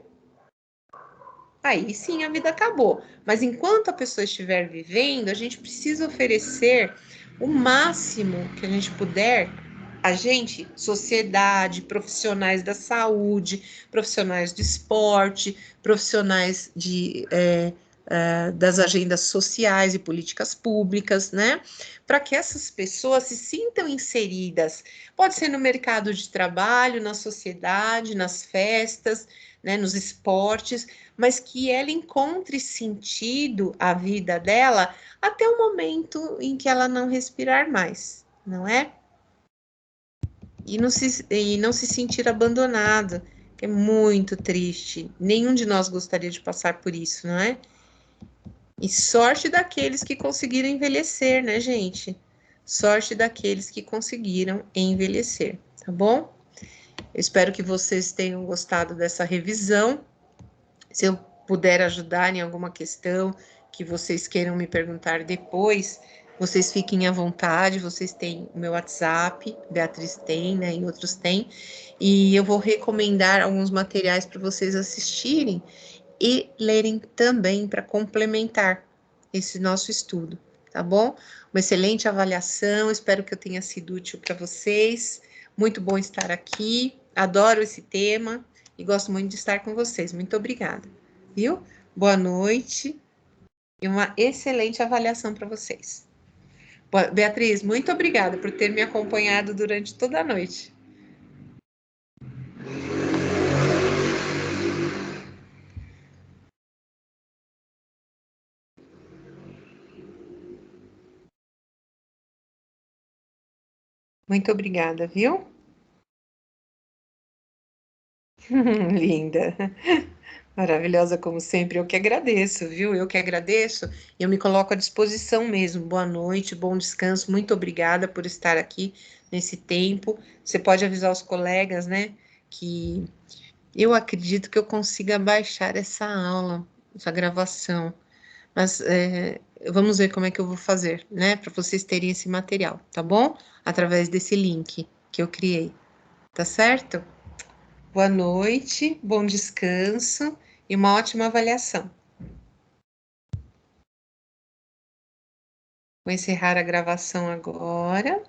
Aí sim a vida acabou. Mas enquanto a pessoa estiver vivendo, a gente precisa oferecer o máximo que a gente puder a gente, sociedade, profissionais da saúde, profissionais do esporte, profissionais das agendas sociais e políticas públicas, né? Para que essas pessoas se sintam inseridas. Pode ser no mercado de trabalho, na sociedade, nas festas, né, nos esportes, mas que ela encontre sentido à vida dela até o momento em que ela não respirar mais, não é? E não se sentir abandonado, que é muito triste. Nenhum de nós gostaria de passar por isso, não é? E sorte daqueles que conseguiram envelhecer, né, gente? Sorte daqueles que conseguiram envelhecer, tá bom? Eu espero que vocês tenham gostado dessa revisão. Se eu puder ajudar em alguma questão que vocês queiram me perguntar depois, vocês fiquem à vontade, vocês têm o meu WhatsApp, Beatriz tem, né, e outros têm, e eu vou recomendar alguns materiais para vocês assistirem e lerem também para complementar esse nosso estudo, tá bom? Uma excelente avaliação, espero que eu tenha sido útil para vocês. Muito bom estar aqui, adoro esse tema e gosto muito de estar com vocês. Muito obrigada, viu? Boa noite e uma excelente avaliação para vocês. Beatriz, muito obrigada por ter me acompanhado durante toda a noite. Muito obrigada, viu? Linda. Maravilhosa como sempre. Eu que agradeço, viu? Eu que agradeço. E eu me coloco à disposição mesmo. Boa noite, bom descanso. Muito obrigada por estar aqui nesse tempo. Você pode avisar os colegas, né? Que eu acredito que eu consiga baixar essa aula, essa gravação. Mas vamos ver como é que eu vou fazer, né? Para vocês terem esse material, tá bom? Através desse link que eu criei, tá certo? Boa noite, bom descanso e uma ótima avaliação. Vou encerrar a gravação agora.